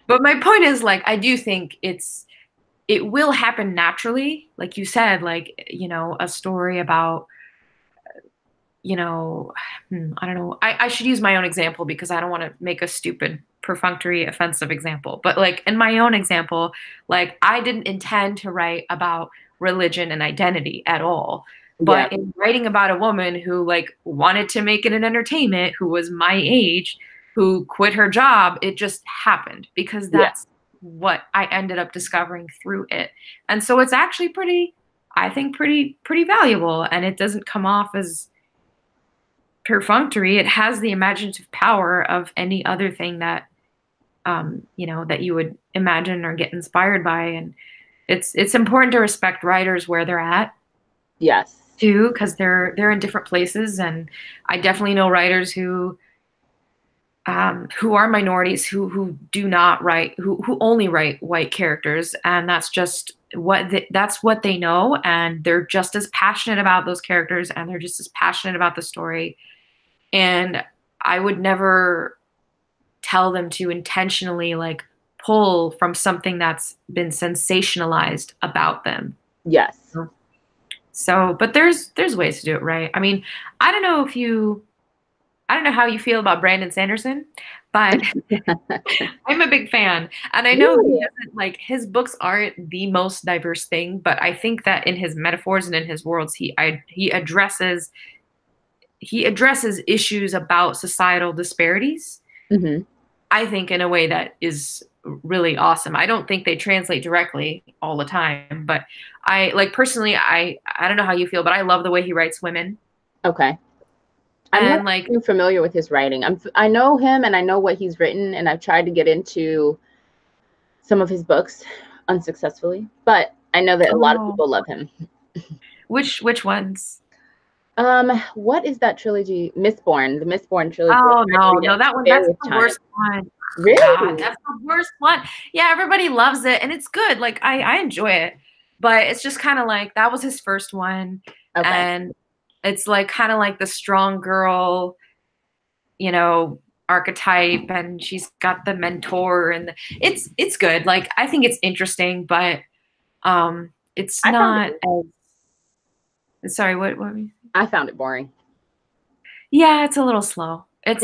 but my point is, like, I do think it will happen naturally, like you said, like, a story about, I don't know, I should use my own example because I don't want to make a stupid perfunctory, offensive example. But like in my own example, like I didn't intend to write about religion and identity at all. Yeah. But in writing about a woman who like wanted to make it an entertainment, who was my age, who quit her job, it just happened because that's what I ended up discovering through it. And so it's actually pretty, I think pretty valuable, and it doesn't come off as perfunctory. It has the imaginative power of any other thing that you know, that you would imagine or get inspired by. And it's important to respect writers where they're at. Yes. Too, because they're in different places, and I definitely know writers who are minorities who do not write, who only write white characters, and that's just that's what they know, and they're just as passionate about those characters, and they're just as passionate about the story. And I would never tell them to intentionally like pull from something that's been sensationalized about them. Yes. So, but there's ways to do it right. I mean, I don't know how you feel about Brandon Sanderson, but I'm a big fan. And I know he doesn't, like, his books aren't the most diverse thing, but I think that in his metaphors and in his worlds, he addresses issues about societal disparities. Mm-hmm. I think in a way that is really awesome. I don't think they translate directly all the time, but I like personally, I don't know how you feel, but I love the way he writes women. Okay. I'm not like too familiar with his writing. I know him and I know what he's written, and I've tried to get into some of his books unsuccessfully, but I know that a lot of people love him. Which ones? What is that trilogy? Mistborn, the Mistborn trilogy. Oh no, that one, that's the worst one. Really? God, that's the worst one. Yeah, everybody loves it and it's good. Like I enjoy it, but it's just kind of like that was his first one, and it's like kind of like the strong girl, you know, archetype, and she's got the mentor, and it's good. Like I think it's interesting, but it's not as. Sorry, what were you? I found it boring. Yeah, it's a little slow. It's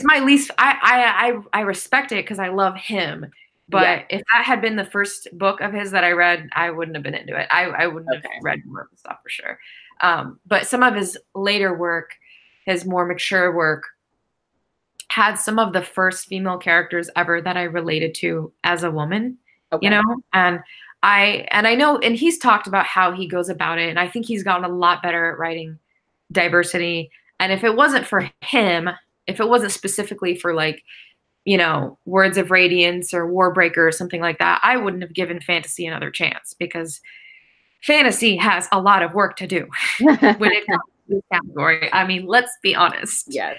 my least. I respect it because I love him. But if that had been the first book of his that I read, I wouldn't have been into it. I wouldn't have read more of the stuff for sure. But some of his later work, his more mature work, had some of the first female characters ever that I related to as a woman. You know, and I know, and he's talked about how he goes about it, and I think he's gotten a lot better at writing diversity. And if it wasn't for him, if it wasn't specifically for like, you know, Words of Radiance or Warbreaker or something like that, I wouldn't have given fantasy another chance, because fantasy has a lot of work to do when it comes to this category. I mean, let's be honest. Yes.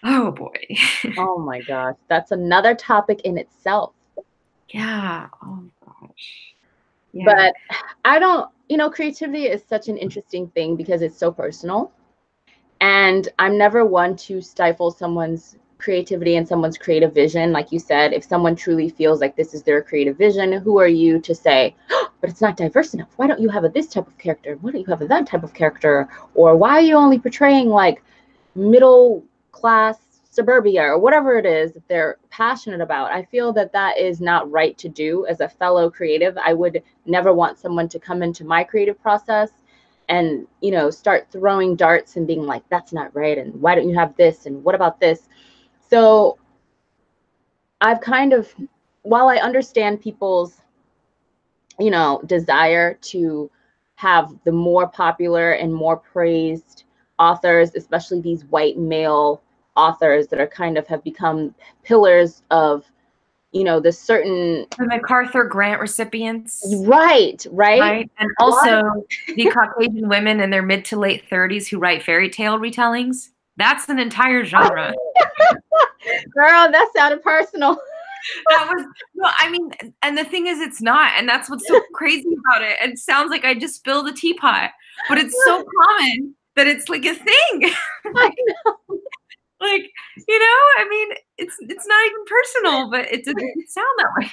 Oh boy. Oh my gosh. That's another topic in itself. Yeah. Oh gosh. Yeah. But I don't, you know, creativity is such an interesting thing because it's so personal. And I'm never one to stifle someone's creativity and someone's creative vision. Like you said, if someone truly feels like this is their creative vision, who are you to say, oh, but it's not diverse enough? Why don't you have this type of character? Why don't you have that type of character? Or why are you only portraying like middle class suburbia or whatever it is that they're passionate about? I feel that that is not right to do. As a fellow creative, I would never want someone to come into my creative process and, you know, start throwing darts and being like, that's not right, and why don't you have this, and what about this? So I've kind of, while I understand people's, you know, desire to have the more popular and more praised authors, especially these white male authors that are kind of have become pillars of, you know, the certain the MacArthur Grant recipients. Right. And also the Caucasian women in their mid to late 30s who write fairy tale retellings. That's an entire genre. Girl, that sounded personal. That was, no, I mean, and the thing is, it's not, and that's what's so crazy about it. It sounds like I just spilled a teapot, but it's so common that it's like a thing. I know. Like, you know, I mean, it's not even personal, but it doesn't sound that way.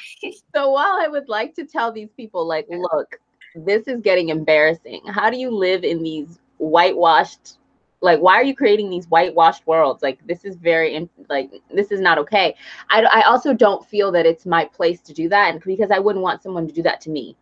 So while I would like to tell these people, like, look, this is getting embarrassing. How do you live in these whitewashed, Like, why are you creating these whitewashed worlds? Like, this is this is not okay. I also don't feel that it's my place to do that, and because I wouldn't want someone to do that to me.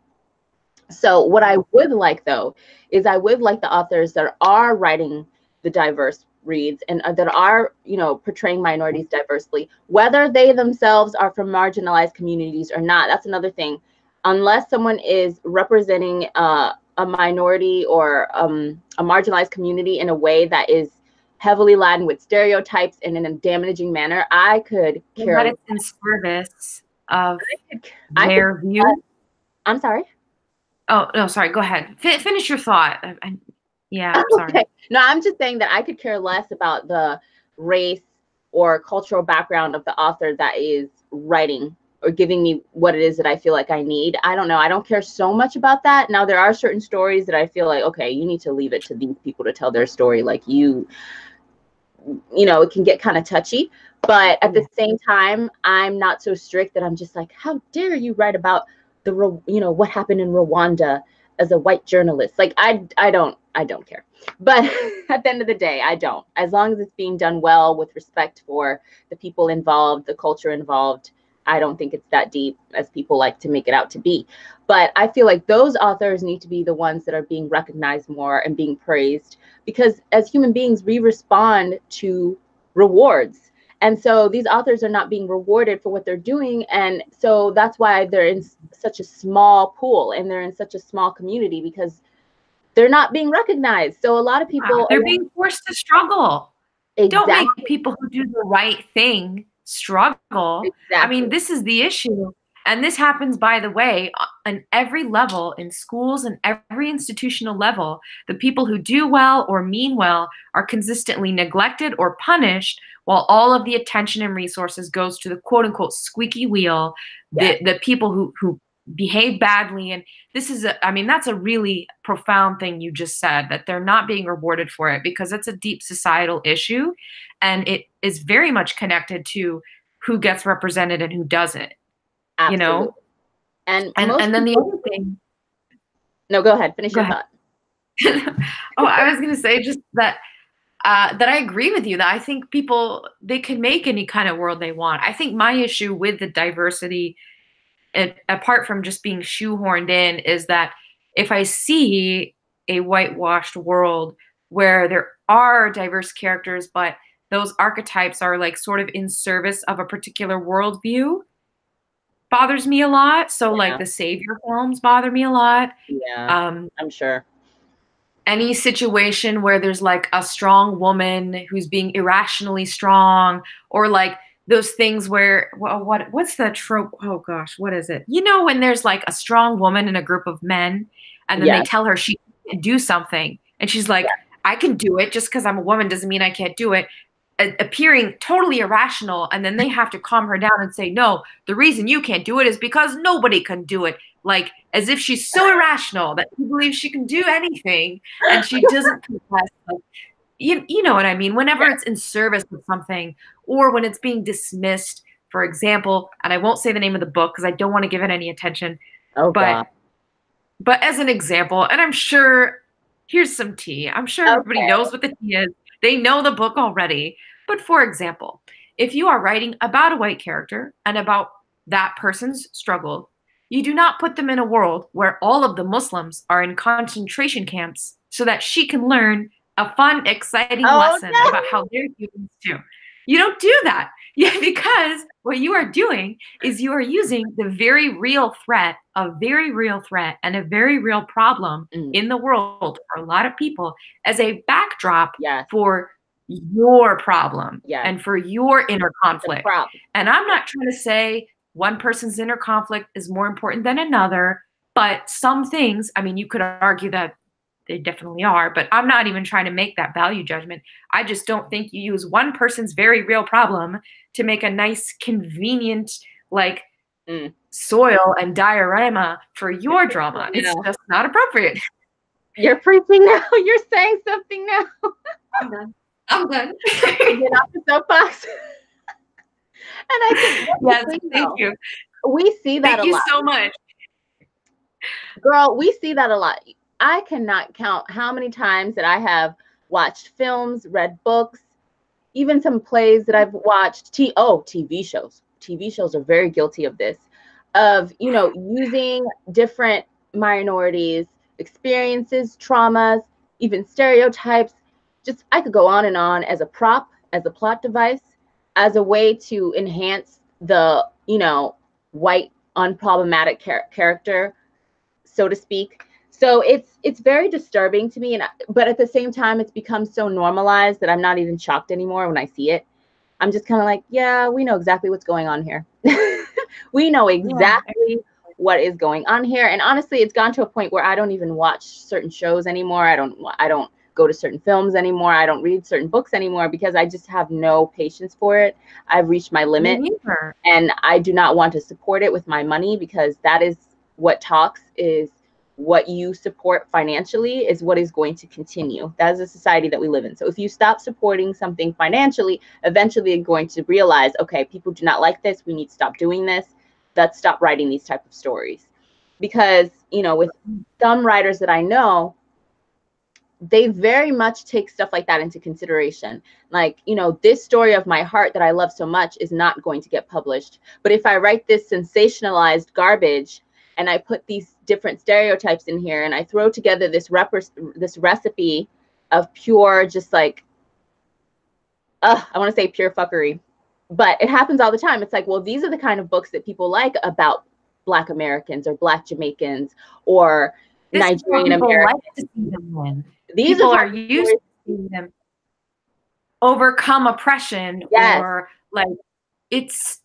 So what I would like, though, is I would like the authors that are writing the diverse reads and that are, you know, portraying minorities diversely, whether they themselves are from marginalized communities or not. That's another thing. Unless someone is representing a minority or a marginalized community in a way that is heavily laden with stereotypes and in a damaging manner, I could care. But it's in service of their view. I'm sorry. Oh, no, sorry. Go ahead. Finish your thought. Yeah, sorry. Okay. No, I'm just saying that I could care less about the race or cultural background of the author that is writing or giving me what it is that I feel like I need. I don't know. I don't care so much about that. Now, there are certain stories that I feel like, okay, you need to leave it to these people to tell their story. Like you know, it can get kind of touchy. But at the same time, I'm not so strict that I'm just like, how dare you write about what happened in Rwanda as a white journalist? Like, I don't care. But at the end of the day, I don't. As long as it's being done well with respect for the people involved, the culture involved, I don't think it's that deep as people like to make it out to be. But I feel like those authors need to be the ones that are being recognized more and being praised, because as human beings, we respond to rewards. And so these authors are not being rewarded for what they're doing. And so that's why they're in such a small pool and they're in such a small community, because they're not being recognized. So a lot of people, they're being forced to struggle. Exactly. Don't make people who do the right thing struggle. Exactly. I mean, this is the issue. And this happens, by the way, on every level in schools and every institutional level. The people who do well or mean well are consistently neglected or punished, while all of the attention and resources goes to the quote unquote squeaky wheel, the people who behave badly. And this is that's a really profound thing you just said, that they're not being rewarded for it, because it's a deep societal issue. And it is very much connected to who gets represented and who doesn't. Absolutely. You know, and then the other thing. No, go ahead. Finish your thought. Oh, I was going to say just that I agree with you, that I think people, they can make any kind of world they want. I think my issue with the diversity, apart from just being shoehorned in, is that if I see a whitewashed world where there are diverse characters, but those archetypes are like sort of in service of a particular worldview, bothers me a lot. So like the savior films bother me a lot. Yeah, I'm sure. Any situation where there's like a strong woman who's being irrationally strong, or like those things where, what's the trope? Oh gosh, what is it? You know, when there's like a strong woman in a group of men, and then they tell her she can do something, and she's like, I can do it. Just because I'm a woman doesn't mean I can't do it. Appearing totally irrational, and then they have to calm her down and say, no, the reason you can't do it is because nobody can do it. Like, as if she's so irrational that she believes she can do anything, and she doesn't confess. Like, you know what I mean? Whenever it's in service of something, or when it's being dismissed, for example, and I won't say the name of the book because I don't want to give it any attention. But as an example, and I'm sure, here's some tea. I'm sure everybody knows what the tea is. They know the book already. But for example, if you are writing about a white character and about that person's struggle, you do not put them in a world where all of the Muslims are in concentration camps so that she can learn a fun, exciting lesson about how they're humans too. You don't do that. Yeah, because what you are doing is you are using the very real threat, and a very real problem in the world for a lot of people as a backdrop for your problem and for your inner conflict. And I'm not trying to say one person's inner conflict is more important than another, but some things, I mean, you could argue that they definitely are, but I'm not even trying to make that value judgment. I just don't think you use one person's very real problem to make a nice, convenient, like soil and diorama for your drama. It's just not appropriate. You're preaching now. You're saying something now. I'm done. Get off the soapbox. And I think thank you. We see that a lot. Thank you so much. Girl, we see that a lot. I cannot count how many times that I have watched films, read books, even some plays that I've watched. TV shows. TV shows are very guilty of this, of, you know, using different minorities, experiences, traumas, even stereotypes. Just, I could go on and on, as a prop, as a plot device, as a way to enhance the, you know, white, unproblematic character, so to speak. So it's very disturbing to me, but at the same time, it's become so normalized that I'm not even shocked anymore when I see it. I'm just kind of like, yeah, we know exactly what's going on here. We know exactly what is going on here. And honestly, it's gone to a point where I don't even watch certain shows anymore. I don't go to certain films anymore. I don't read certain books anymore, because I just have no patience for it. I've reached my limit, and I do not want to support it with my money, because that is what talks, is what you support financially is what is going to continue. That is a society that we live in. So if you stop supporting something financially, eventually you're going to realize, okay, people do not like this. We need to stop doing this. Let's stop writing these type of stories. Because, you know, with some writers that I know, they very much take stuff like that into consideration. Like, you know, this story of my heart that I love so much is not going to get published. But if I write this sensationalized garbage, and I put these different stereotypes in here, and I throw together this recipe of pure, just like, I want to say pure fuckery, but it happens all the time. It's like, well, these are the kind of books that people like about Black Americans or Black Jamaicans or Nigerian-American. Like these people are used to seeing them overcome oppression, yes. Or like, it's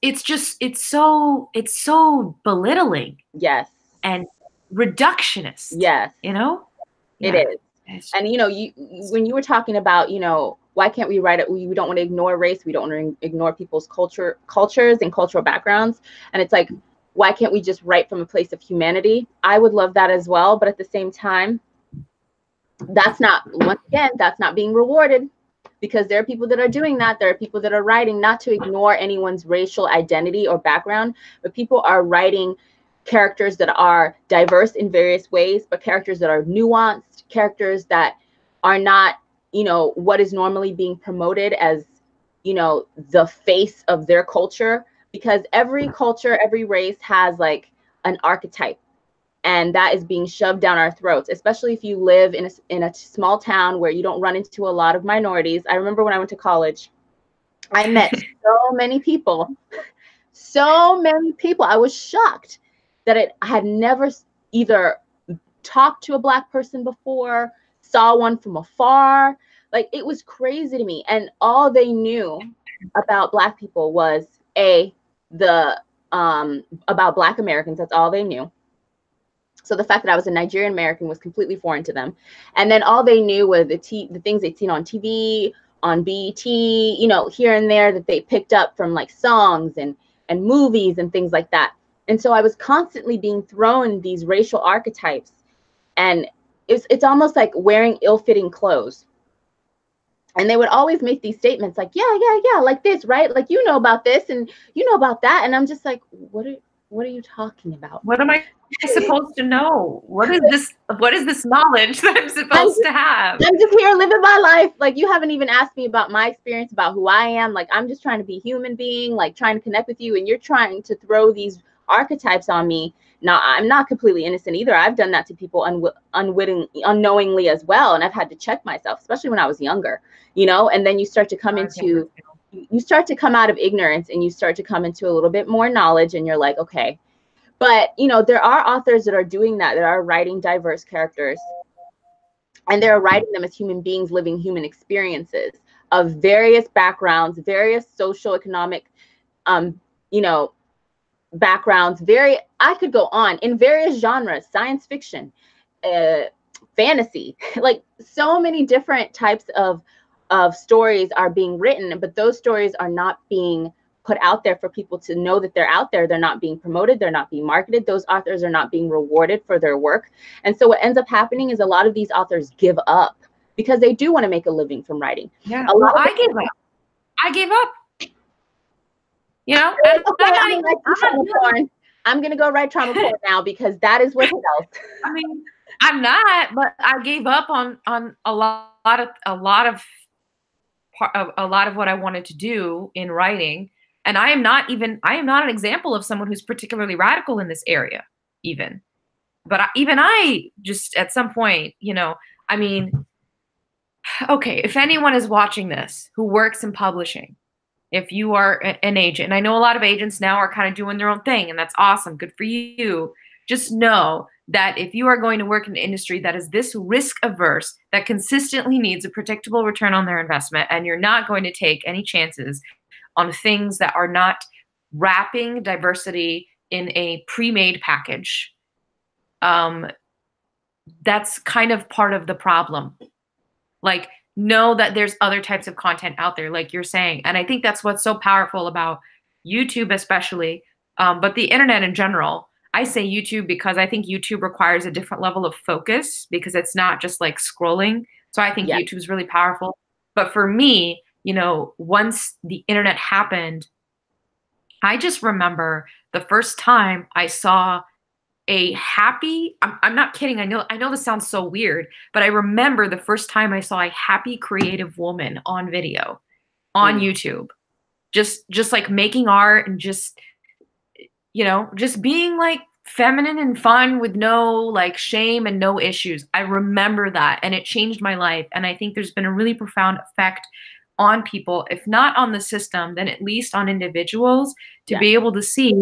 so belittling. Yes. And reductionist. Yes. You know? It is. And, you know, when you were talking about, you know, why can't we write it? We don't want to ignore race. We don't want to ignore people's cultures and cultural backgrounds. And it's like, why can't we just write from a place of humanity? I would love that as well. But at the same time, that's not being rewarded, because there are people that are doing that. There are people that are writing not to ignore anyone's racial identity or background, but people are writing characters that are diverse in various ways, but characters that are nuanced, characters that are not, you know, what is normally being promoted as, you know, the face of their culture. Because every culture, every race has like an archetype, and that is being shoved down our throats, especially if you live in a small town where you don't run into a lot of minorities. I remember when I went to college, I met so many people. I was shocked that I had never either talked to a Black person before, saw one from afar. Like, it was crazy to me. And all they knew about Black people was about Black Americans. That's all they knew. So the fact that I was a Nigerian-American was completely foreign to them. And then all they knew were the things they'd seen on TV, on BET, you know, here and there, that they picked up from like songs and movies and things like that. And so I was constantly being thrown these racial archetypes, and it's almost like wearing ill-fitting clothes. And they would always make these statements like, yeah, like this, right? Like, you know about this and you know about that. And I'm just like, what are you talking about? What am I supposed to know? What is this knowledge that I'm supposed to have? I'm just here living my life. Like, you haven't even asked me about my experience, about who I am. Like, I'm just trying to be a human being, like trying to connect with you, and you're trying to throw these archetypes on me. Now, I'm not completely innocent either. I've done that to people unknowingly as well, and I've had to check myself, especially when I was younger, you know. And then you start to come out of ignorance, and you start to come into a little bit more knowledge, and you're like, okay. But, you know, there are authors that are doing that are writing diverse characters, and they're writing them as human beings living human experiences of various backgrounds, various social, economic, you know, backgrounds. I could go on in various genres: science fiction, fantasy, like so many different types of stories are being written, but those stories are not being put out there for people to know that they're out there. They're not being promoted. They're not being marketed. Those authors are not being rewarded for their work. And so what ends up happening is a lot of these authors give up, because they do want to make a living from writing. Yeah, I gave up. You know, I'm going to go write trauma porn now, because that is what sells. I mean, I'm not, but I gave up on a lot of what I wanted to do in writing. And I am not an example of someone who's particularly radical in this area, even. But even I just at some point, I mean, okay, if anyone is watching this who works in publishing, if you are an agent, and I know a lot of agents now are kind of doing their own thing, and that's awesome, good for you. Just know that if you are going to work in an industry that is this risk averse, that consistently needs a predictable return on their investment, and you're not going to take any chances on things that are not wrapping diversity in a pre-made package, that's kind of part of the problem. Like, know that there's other types of content out there, like you're saying. And I think that's what's so powerful about YouTube, especially, but the internet in general. I say YouTube because I think YouTube requires a different level of focus because it's not just like scrolling. So I think Yeah. YouTube is really powerful. But for me, once the internet happened, I just remember the first time I saw a happy, I'm not kidding. I know this sounds so weird, but I remember the first time I saw a happy creative woman on video on YouTube, just like making art and just being like feminine and fun with no like shame and no issues. I remember that, and it changed my life. And I think there's been a really profound effect on people, if not on the system, then at least on individuals, to be able to see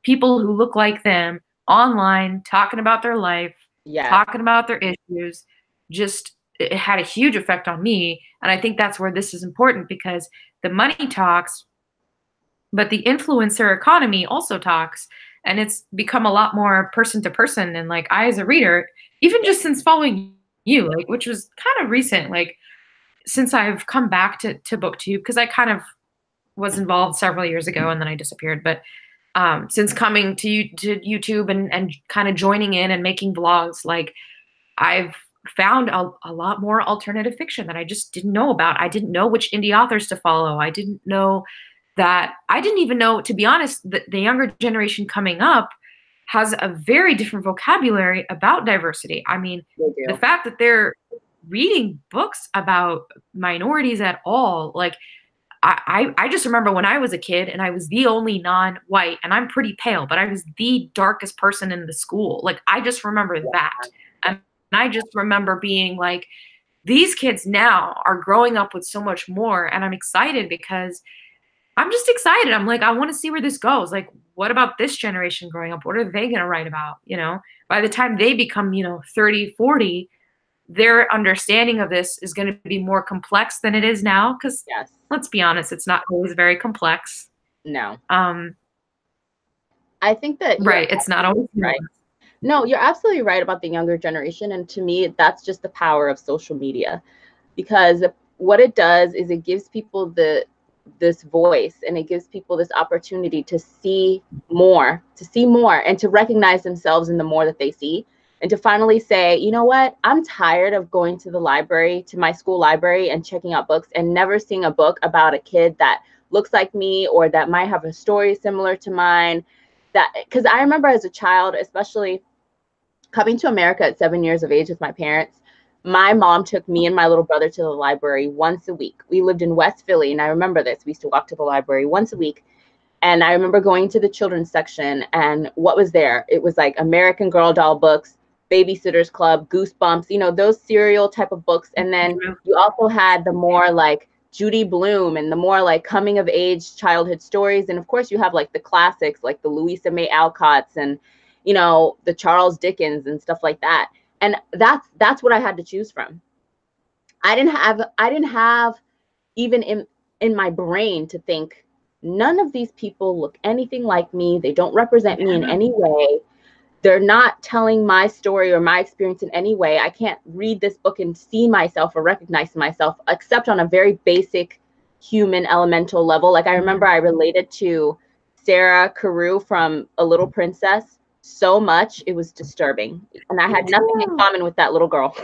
people who look like them online talking about their life, talking about their issues. Just, it had a huge effect on me. And I think that's where this is important, because the money talks, but the influencer economy also talks. And it's become a lot more person to person. And like, I, as a reader, even just since following you, like, which was kind of recent, like since I've come back to BookTube, because I kind of was involved several years ago and then I disappeared. But since coming to YouTube and kind of joining in and making vlogs, like, I've found a lot more alternative fiction that I just didn't know about. I didn't know which indie authors to follow. I didn't even know, to be honest, that the younger generation coming up has a very different vocabulary about diversity. I mean, the fact that they're reading books about minorities at all, like, I just remember when I was a kid and I was the only non-white, and I'm pretty pale, but I was the darkest person in the school. Like, I just remember that. And I just remember being like, these kids now are growing up with so much more. And I'm excited because I'm just excited. I'm like, I want to see where this goes. Like, what about this generation growing up? What are they going to write about? By the time they become, 30, 40, their understanding of this is going to be more complex than it is now. Because let's be honest, it's not always very complex. No. I think that it's not always right. No, you're absolutely right about the younger generation. And to me, that's just the power of social media, because what it does is it gives people this voice, and it gives people this opportunity to see more, and to recognize themselves in the more that they see, and to finally say, you know what, I'm tired of going to the library, to my school library, and checking out books and never seeing a book about a kid that looks like me or that might have a story similar to mine. Because I remember as a child, especially coming to America at 7 years of age with my parents, my mom took me and my little brother to the library once a week. We lived in West Philly, and I remember this. We used to walk to the library once a week. And I remember going to the children's section, and what was there? It was like American Girl doll books, Babysitter's Club, Goosebumps, those serial type of books. And then you also had the more like Judy Blume and the more like coming of age childhood stories. And of course you have like the classics, like the Louisa May Alcotts and, the Charles Dickens and stuff like that. And that's what I had to choose from. I didn't have even in my brain to think, none of these people look anything like me. They don't represent me in any way. They're not telling my story or my experience in any way. I can't read this book and see myself or recognize myself, except on a very basic human elemental level. Like, I remember I related to Sarah Carew from A Little Princess so much, it was disturbing. And I had nothing in common with that little girl.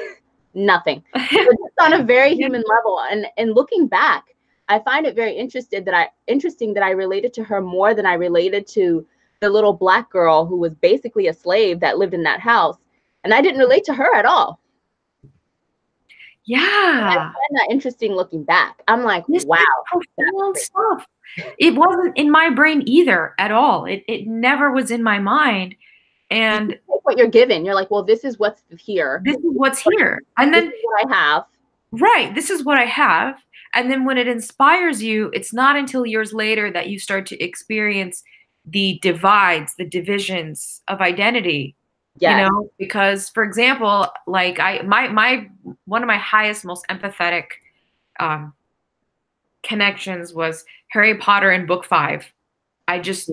Nothing. But just on a very human level. And looking back, I find it very interesting that I related to her more than I related to the little Black girl who was basically a slave that lived in that house. And I didn't relate to her at all. Yeah. And I find that interesting looking back. I'm like, this wow. Profound stuff. It wasn't in my brain either at all. It never was in my mind. And you take what you're given. You're like, well, this is what's here. This is what's here. And then this is what I have. Right. This is what I have. And then when it inspires you, it's not until years later that you start to experience the divides, the divisions of identity. Yes. You know, because for example, like one of my highest, most empathetic connections was Harry Potter in book 5. I just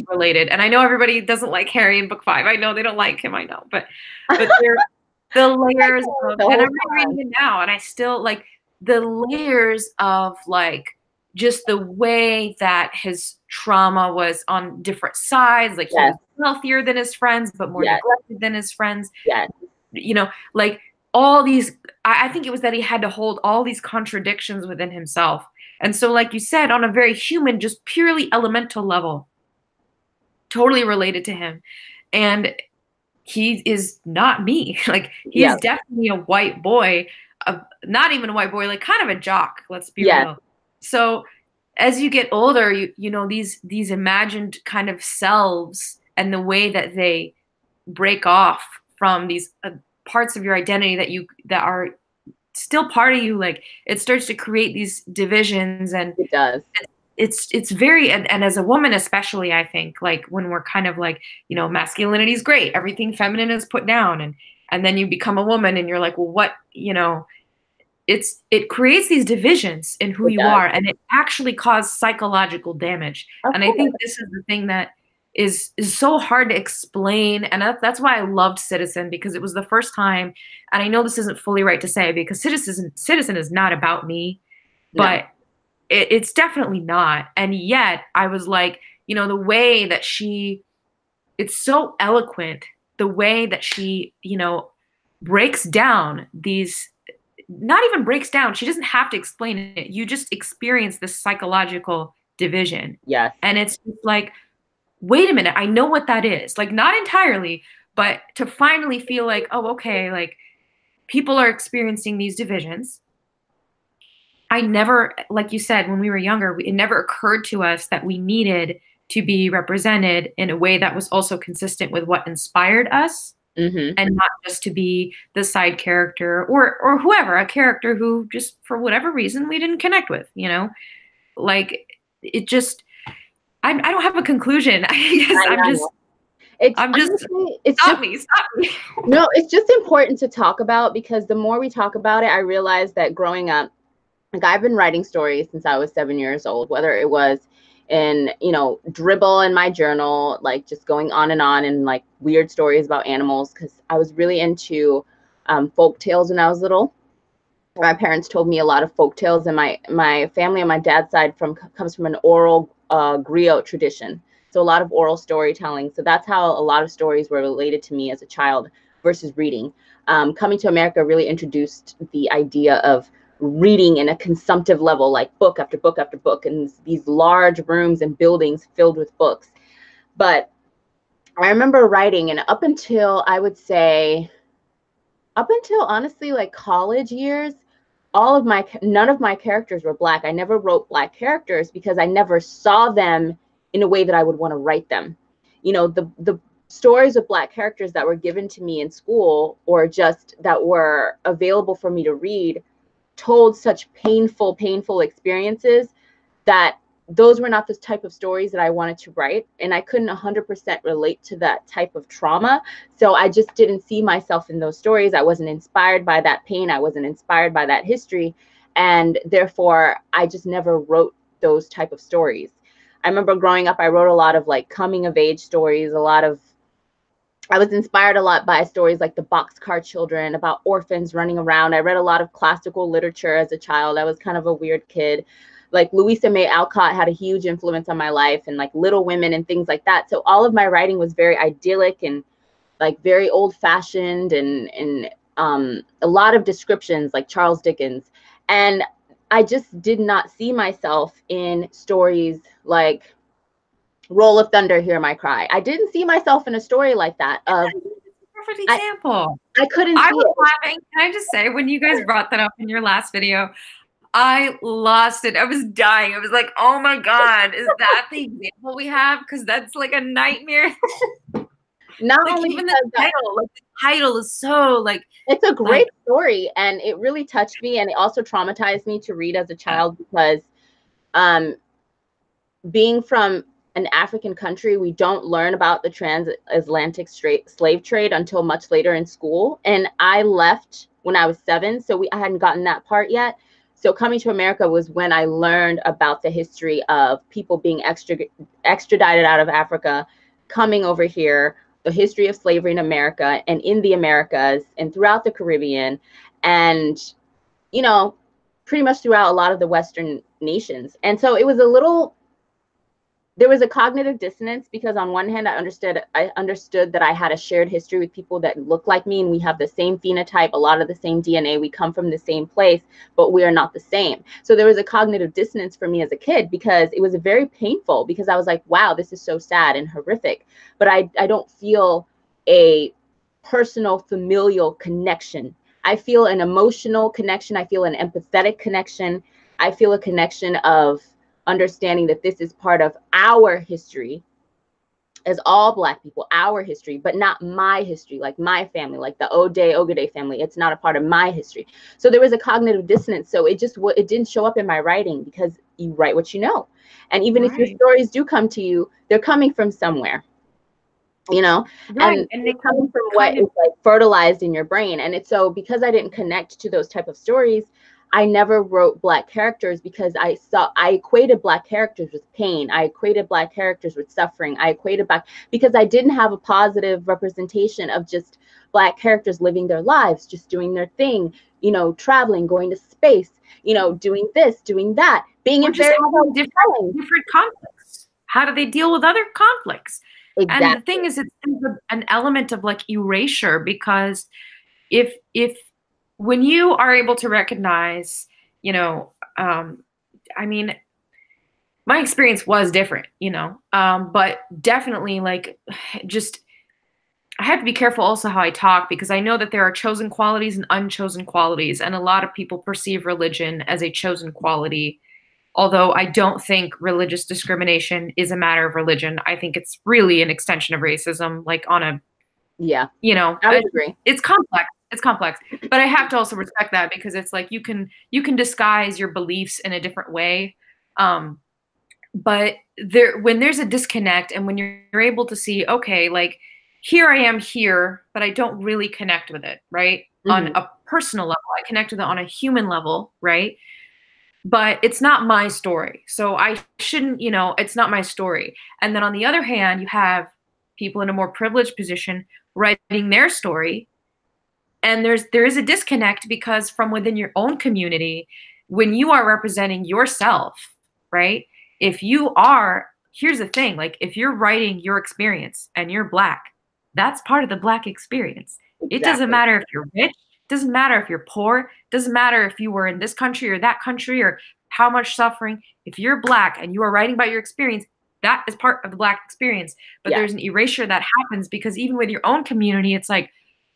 related. And I know everybody doesn't like Harry in book 5. I know they don't like him, I know. But they're the layers of, and I'm reading it now, and I still like the layers of like just the way that his trauma was on different sides. Like he was wealthier than his friends, but more neglected than his friends. Yes. You know, like all these, I think it was that he had to hold all these contradictions within himself. And so, like you said, on a very human, just purely elemental level, totally related to him. And he is not me. Like he is definitely a white boy, not even a white boy, like kind of a jock. Let's be real. So as you get older, you know these imagined kind of selves and the way that they break off from these parts of your identity that are still part of you. Like it starts to create these divisions, and it does. It's very, and as a woman especially, I think, like when we're kind of like, you know, masculinity is great, everything feminine is put down, and then you become a woman and you're like, well, what, you know, it creates these divisions in who you are, and it actually causes psychological damage. And I think this is the thing that is so hard to explain, and that's why I loved Citizen, because it was the first time, and I know this isn't fully right to say because Citizen is not about me, but it's definitely not. And yet I was like, you know, the way that it's so eloquent, the way that she, you know, breaks down these, not even breaks down, she doesn't have to explain it. You just experience this psychological division. Yes. And it's like, wait a minute, I know what that is. Like not entirely, but to finally feel like, oh, okay, like people are experiencing these divisions. I never, like you said, when we were younger, it never occurred to us that we needed to be represented in a way that was also consistent with what inspired us, and not just to be the side character or whoever, a character who just for whatever reason we didn't connect with, you know, like it just, I don't have a conclusion. I guess stop me. No, it's just important to talk about, because the more we talk about it, I realize that growing up, like I've been writing stories since I was 7 years old, whether it was in, you know, dribble in my journal, like just going on and like weird stories about animals, because I was really into folk tales when I was little. My parents told me a lot of folk tales, and my family on my dad's side comes from an oral griot tradition. So a lot of oral storytelling. So that's how a lot of stories were related to me as a child versus reading. Coming to America really introduced the idea of reading in a consumptive level, like book after book after book, and these large rooms and buildings filled with books. But I remember writing, and up until honestly like college years, none of my characters were Black. I never wrote Black characters because I never saw them in a way that I would want to write them. You know, the stories of Black characters that were given to me in school, or just that were available for me to read, told such painful experiences that those were not the type of stories that I wanted to write. And I couldn't 100% relate to that type of trauma. So I just didn't see myself in those stories. I wasn't inspired by that pain. I wasn't inspired by that history. And therefore, I just never wrote those type of stories. I remember growing up, I wrote a lot of like coming of age stories, I was inspired a lot by stories like the Boxcar Children, about orphans running around. I read a lot of classical literature as a child. I was kind of a weird kid. Like Louisa May Alcott had a huge influence on my life, and like Little Women and things like that. So all of my writing was very idyllic and like very old fashioned, and a lot of descriptions like Charles Dickens. And I just did not see myself in stories like Roll of Thunder, Hear My Cry. I didn't see myself in a story like that of perfect example. I couldn't I see was it. laughing. Can I just say, when you guys brought that up in your last video, I lost it. I was dying. I was like, oh my God, is that the example we have? Because that's like a nightmare. Not Like only even because the title is so like. it's a great story, and it really touched me, and it also traumatized me to read as a child because being from an African country, we don't learn about the transatlantic slave trade until much later in school. And I left when I was 7, so I hadn't gotten that part yet. So coming to America was when I learned about the history of people being extradited out of Africa, coming over here, the history of slavery in America and in the Americas and throughout the Caribbean, and, you know, pretty much throughout a lot of the Western nations. And so it was there was a cognitive dissonance because on one hand, I understood that I had a shared history with people that look like me, and we have the same phenotype, a lot of the same DNA, we come from the same place, but we are not the same. So there was a cognitive dissonance for me as a kid because it was very painful, because I was like, wow, this is so sad and horrific, but I don't feel a personal familial connection. I feel an emotional connection. I feel an empathetic connection. I feel a connection of understanding that this is part of our history as all Black people, our history, but not my history, like my family, like the Ogade family. It's not a part of my history. So there was a cognitive dissonance. So it didn't show up in my writing, because you write what you know. And even if your stories do come to you, they're coming from somewhere, you know, and they're coming from what is like fertilized in your brain. And it's so, because I didn't connect to those type of stories, I never wrote Black characters, because I equated Black characters with pain. I equated Black characters with suffering. I equated because I didn't have a positive representation of just Black characters living their lives, just doing their thing, you know, traveling, going to space, you know, doing this, doing that, being in very different conflicts. How do they deal with other conflicts? Exactly. And the thing is, it's an element of like erasure, because if when you are able to recognize, you know, I mean, my experience was different, you know, but definitely like just, I have to be careful also how I talk, because I know that there are chosen qualities and unchosen qualities. And a lot of people perceive religion as a chosen quality. Although I don't think religious discrimination is a matter of religion. I think it's really an extension of racism, like on a, you know, I would agree. It's complex. It's complex, but I have to also respect that, because it's like you can disguise your beliefs in a different way. But when there's a disconnect, and when you're able to see, okay, like here I am here, but I don't really connect with it, right? Mm-hmm. On a personal level, I connect with it on a human level, right? But it's not my story. So I shouldn't, you know, it's not my story. And then on the other hand, you have people in a more privileged position writing their story. And there is a disconnect, because from within your own community, when you are representing yourself, right? If you are, here's the thing, like if you're writing your experience and you're Black, that's part of the Black experience. Exactly. It doesn't matter if you're rich, doesn't matter if you're poor, doesn't matter if you were in this country or that country or how much suffering. If you're Black and you are writing about your experience, that is part of the Black experience. But there's an erasure that happens, because even with your own community, it's like,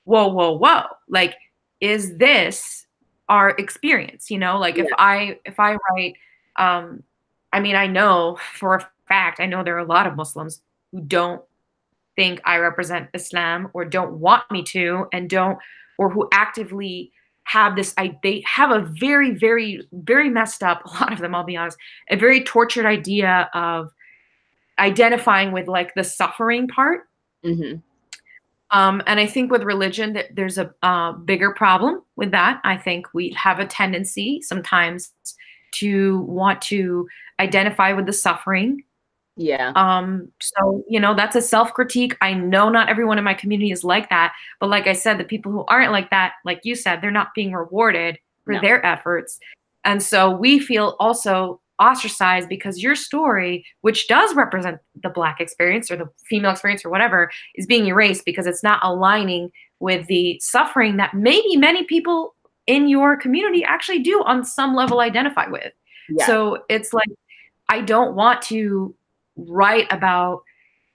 whoa, whoa, whoa. Like, is this our experience? You know, like if I write, I mean, I know for a fact, I know there are a lot of Muslims who don't think I represent Islam, or don't want me to, and or who actively have this, they have a very, very, very messed up, a lot of them, I'll be honest, a very tortured idea of identifying with like the suffering part. Mm-hmm. And I think with religion, there's a bigger problem with that. I think we have a tendency sometimes to want to identify with the suffering. Yeah. So, you know, that's a self-critique. I know not everyone in my community is like that, but like I said, the people who aren't like that, like you said, they're not being rewarded for their efforts. And so we feel also ostracized, because your story, which does represent the Black experience or the female experience or whatever, is being erased because it's not aligning with the suffering that maybe many people in your community actually do on some level identify with. Yeah. So it's like, I don't want to write about,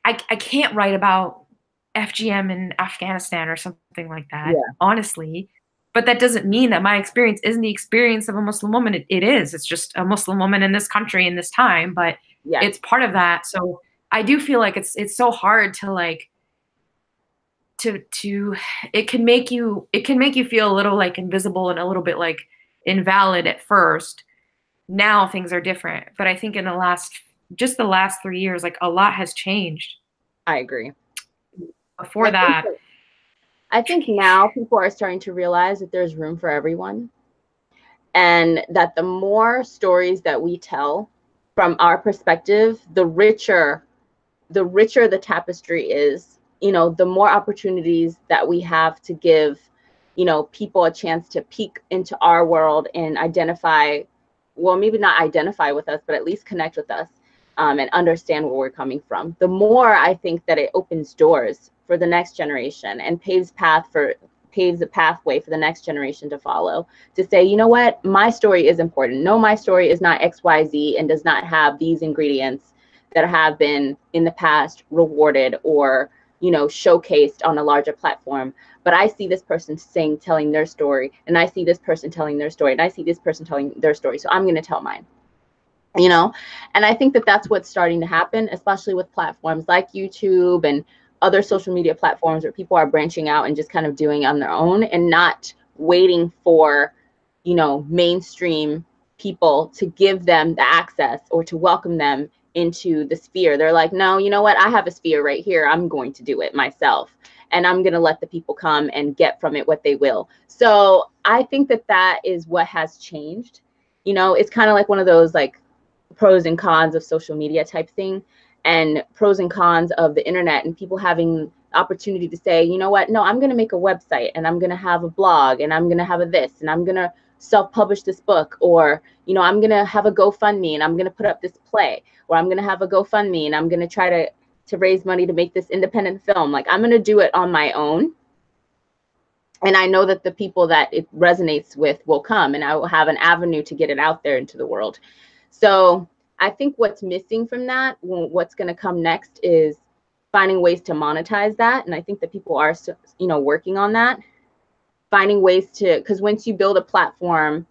I can't write about FGM in Afghanistan or something like that, Yeah. honestly. But that doesn't mean that my experience isn't the experience of a Muslim woman. It is. It's just a Muslim woman in this country in this time, but Yeah. it's part of that. So I do feel like it's so hard to like to it can make you feel a little like invisible and a little bit like invalid at first. Now things are different, but I think in the last 3 years, like a lot has changed. I agree. Before that, I think now people are starting to realize that there's room for everyone, and that the more stories that we tell from our perspective, the richer the tapestry is. You know, the more opportunities that we have to give, you know, people a chance to peek into our world and identify, well, maybe not identify with us, but at least connect with us, and understand where we're coming from. The more I think that it opens doors for the next generation and paves a pathway for the next generation to follow, to say, you know what, my story is important. No, my story is not XYZ and does not have these ingredients that have been in the past rewarded or, you know, showcased on a larger platform. But I see this person telling their story, and I see this person telling their story, and I see this person telling their story. So I'm going to tell mine, you know? And I think that that's what's starting to happen, especially with platforms like YouTube and other social media platforms where people are branching out and just kind of doing it on their own and not waiting for, you know, mainstream people to give them the access or to welcome them into the sphere. They're like, no, you know what? I have a sphere right here. I'm going to do it myself. And I'm going to let the people come and get from it what they will. So I think that that is what has changed. You know, it's kind of like one of those like pros and cons of social media type thing, and pros and cons of the internet, and people having opportunity to say, you know what? No, I'm going to make a website, and I'm going to have a blog, and I'm going to have a this, and I'm going to self-publish this book, or, you know, I'm going to have a GoFundMe, and I'm going to put up this play, or I'm going to have a GoFundMe, and I'm going to try to raise money to make this independent film. Like, I'm going to do it on my own. And I know that the people that it resonates with will come, and I will have an avenue to get it out there into the world. So I think what's missing from that, what's going to come next, is finding ways to monetize that. And I think that people are, you know, working on that, finding ways to, because once you build a platform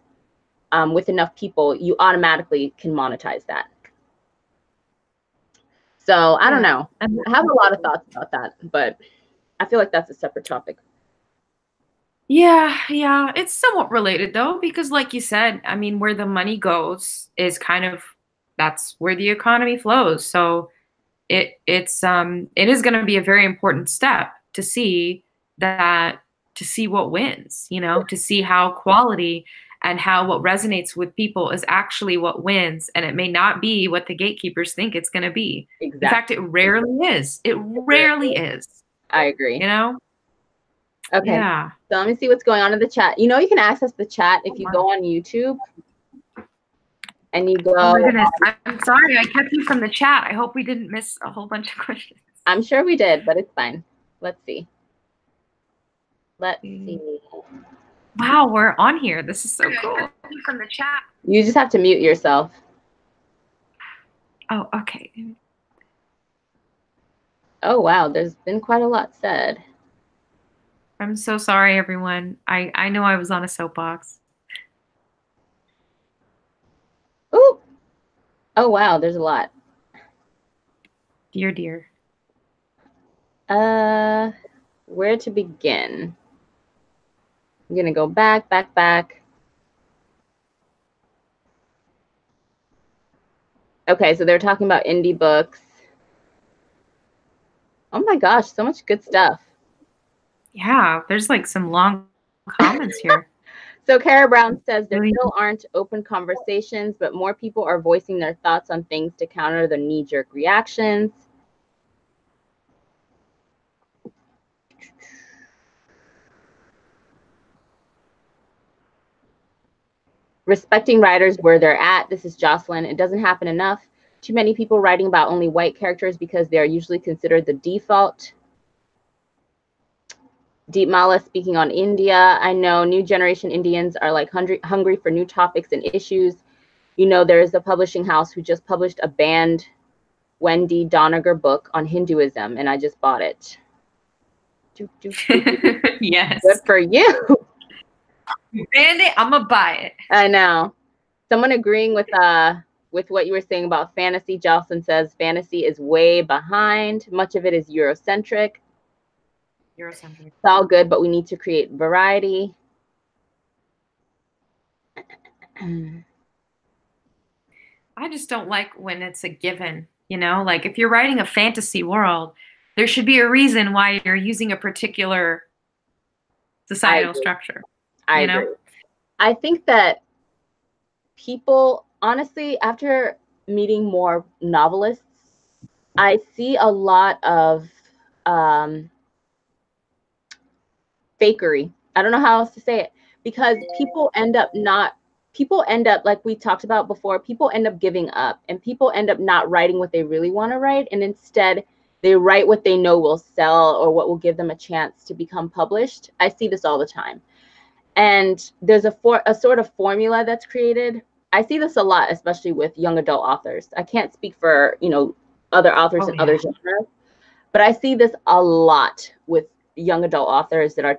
with enough people, you automatically can monetize that. So I don't know. I have a lot of thoughts about that, but I feel like that's a separate topic. yeah, it's somewhat related though, because like you said, I mean, where the money goes is kind of, that's where the economy flows. So it is going to be a very important step to see what wins, you know, to see how quality and how what resonates with people is actually what wins. And it may not be what the gatekeepers think it's going to be. Exactly. In fact, it rarely is. It rarely is. I agree. You know? Okay. Yeah. So let me see what's going on in the chat. You know, you can access the chat if you go on YouTube and you go. Oh my goodness. I'm sorry I kept you from the chat. I hope we didn't miss a whole bunch of questions. I'm sure we did, but it's fine. Let's see. Let's see. Wow, we're on here. This is so cool. From the chat. You just have to mute yourself. Oh, okay. Oh, wow. There's been quite a lot said. I'm so sorry, everyone. I know I was on a soapbox. Ooh. Oh, wow. There's a lot. Dear. Where to begin? I'm going to go back. Okay, so they're talking about indie books. Oh my gosh, so much good stuff. Yeah, there's like some long comments here. So Kara Brown says there still aren't open conversations, but more people are voicing their thoughts on things to counter the knee-jerk reactions. Respecting writers where they're at. This is Jocelyn. It doesn't happen enough. Too many people writing about only white characters because they are usually considered the default. Deep Mala speaking on India. I know new generation Indians are like hungry for new topics and issues. You know, there is a publishing house who just published a banned Wendy Doniger book on Hinduism, and I just bought it. Do, do, do, do. Yes. Good for you. You banned it, I'm gonna buy it. I know. Someone agreeing with what you were saying about fantasy. Jocelyn says fantasy is way behind. Much of it is Eurocentric. Eurocentric. It's all good, but we need to create variety. I just don't like when it's a given, you know, like if you're writing a fantasy world, there should be a reason why you're using a particular societal structure. I agree. I think that people, honestly, after meeting more novelists, I see a lot of fakery. I don't know how else to say it, because people end up, like we talked about before, people end up giving up, and people end up not writing what they really want to write, and instead they write what they know will sell or what will give them a chance to become published. I see this all the time. And there's a sort of formula that's created. I see this a lot, especially with young adult authors. I can't speak for, other authors in other genres, but I see this a lot with young adult authors that are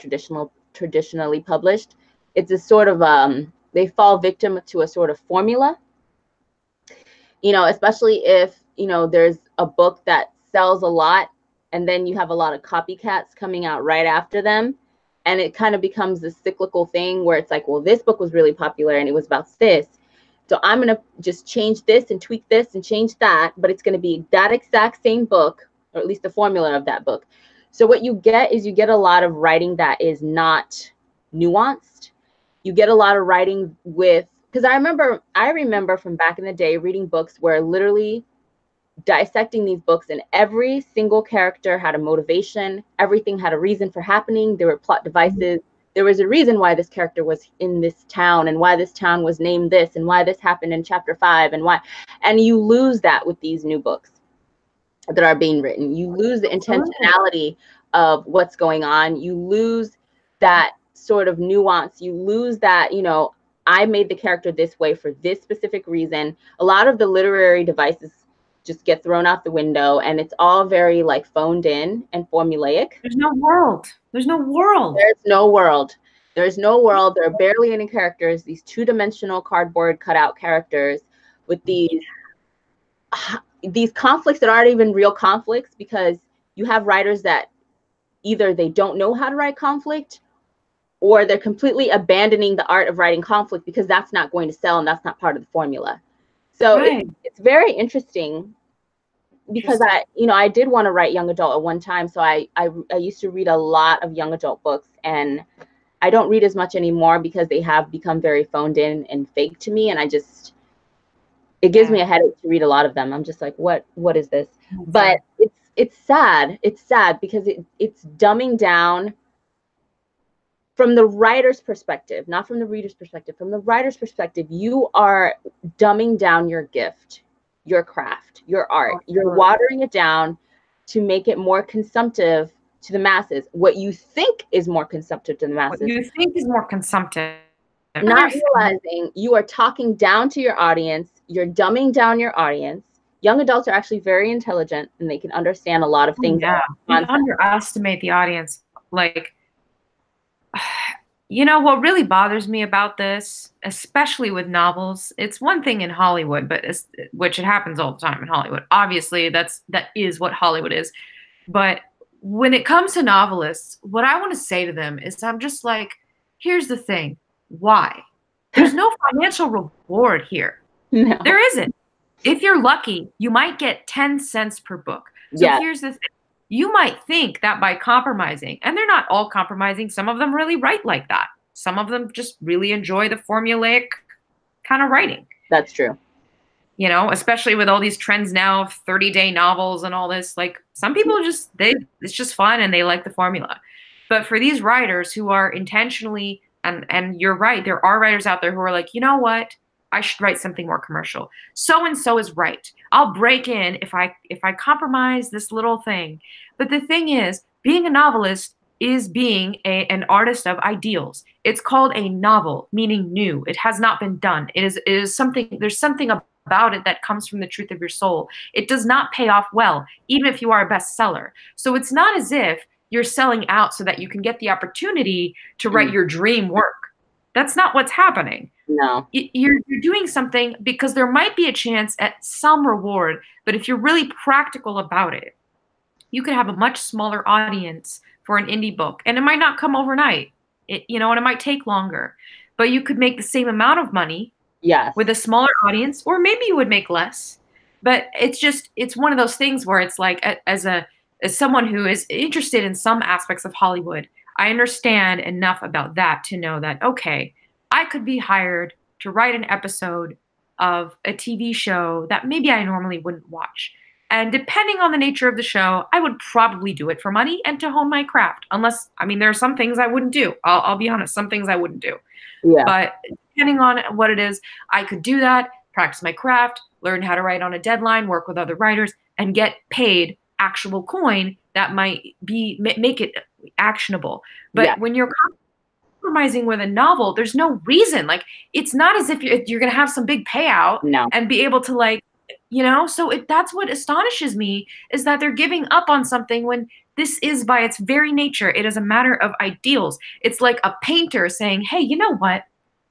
traditionally published. It's a sort of they fall victim to a sort of formula, especially if there's a book that sells a lot and then you have a lot of copycats coming out right after them, and it kind of becomes this cyclical thing where it's like, well, this book was really popular and it was about this, so I'm going to just change this and tweak this and change that, but it's going to be that exact same book, or at least the formula of that book. So what you get is you get a lot of writing that is not nuanced. You get a lot of writing because I remember from back in the day reading books where literally dissecting these books, and every single character had a motivation. Everything had a reason for happening. There were plot devices. There was a reason why this character was in this town, and why this town was named this, and why this happened in chapter 5, and why. And you lose that with these new books that are being written. You lose the intentionality of what's going on. You lose that sort of nuance. You lose that, I made the character this way for this specific reason. A lot of the literary devices just get thrown out the window, and it's all very like phoned in and formulaic. There's no world. There's no world. There's no world. There's no world. There are barely any characters. These two-dimensional cardboard cutout characters with these conflicts that aren't even real conflicts, because you have writers that either they don't know how to write conflict, or they're completely abandoning the art of writing conflict because that's not going to sell and that's not part of the formula. So it's very interesting, because I did want to write young adult at one time. So I used to read a lot of young adult books, and I don't read as much anymore because they have become very phoned in and fake to me. And it gives me a headache to read a lot of them. I'm just like, what is this? But it's sad. It's sad because it's dumbing down from the writer's perspective, not from the reader's perspective. From the writer's perspective, you are dumbing down your gift, your craft, your art. You're watering it down to make it more consumptive to the masses. What you think is more consumptive to the masses. What you think is more consumptive. Not realizing you are talking down to your audience. You're dumbing down your audience. Young adults are actually very intelligent, and they can understand a lot of things. Yeah, you underestimate the audience. Like, what really bothers me about this, especially with novels, it's one thing in Hollywood, which it happens all the time in Hollywood. Obviously, that is what Hollywood is. But when it comes to novelists, what I want to say to them is, I'm just like, here's the thing. Why? There's no financial reward here. No. There isn't. If you're lucky, you might get 10 cents per book. So here's the thing. You might think that by compromising, and they're not all compromising, some of them really write like that. Some of them just really enjoy the formulaic kind of writing. That's true. Especially with all these trends now of 30-day novels and all this, like some people it's just fun and they like the formula. But for these writers who are intentionally, and you're right, there are writers out there who are like, you know what? I should write something more commercial. So-and-so is right. I'll break in if I compromise this little thing. But the thing is, being a novelist is being an artist of ideals. It's called a novel, meaning new. It has not been done. It is something, there's something about it that comes from the truth of your soul. It does not pay off well, even if you are a bestseller. So it's not as if you're selling out so that you can get the opportunity to write your dream work. That's not what's happening. No. You're doing something because there might be a chance at some reward, but if you're really practical about it, you could have a much smaller audience for an indie book, and it might not come overnight. And it might take longer, but you could make the same amount of money with a smaller audience, or maybe you would make less. But it's one of those things where it's like, as someone who is interested in some aspects of Hollywood, I understand enough about that to know that, okay, I could be hired to write an episode of a TV show that maybe I normally wouldn't watch. And depending on the nature of the show, I would probably do it for money and to hone my craft. Unless, there are some things I wouldn't do. I'll be honest, some things I wouldn't do. Yeah. But depending on what it is, I could do that, practice my craft, learn how to write on a deadline, work with other writers, and get paid actual coin that might make it actionable. But when you're compromising with a novel, there's no reason. Like, it's not as if you're going to have some big payout and be able to so that's what astonishes me, is that they're giving up on something when this is, by its very nature, it is a matter of ideals. It's like a painter saying, hey, you know what?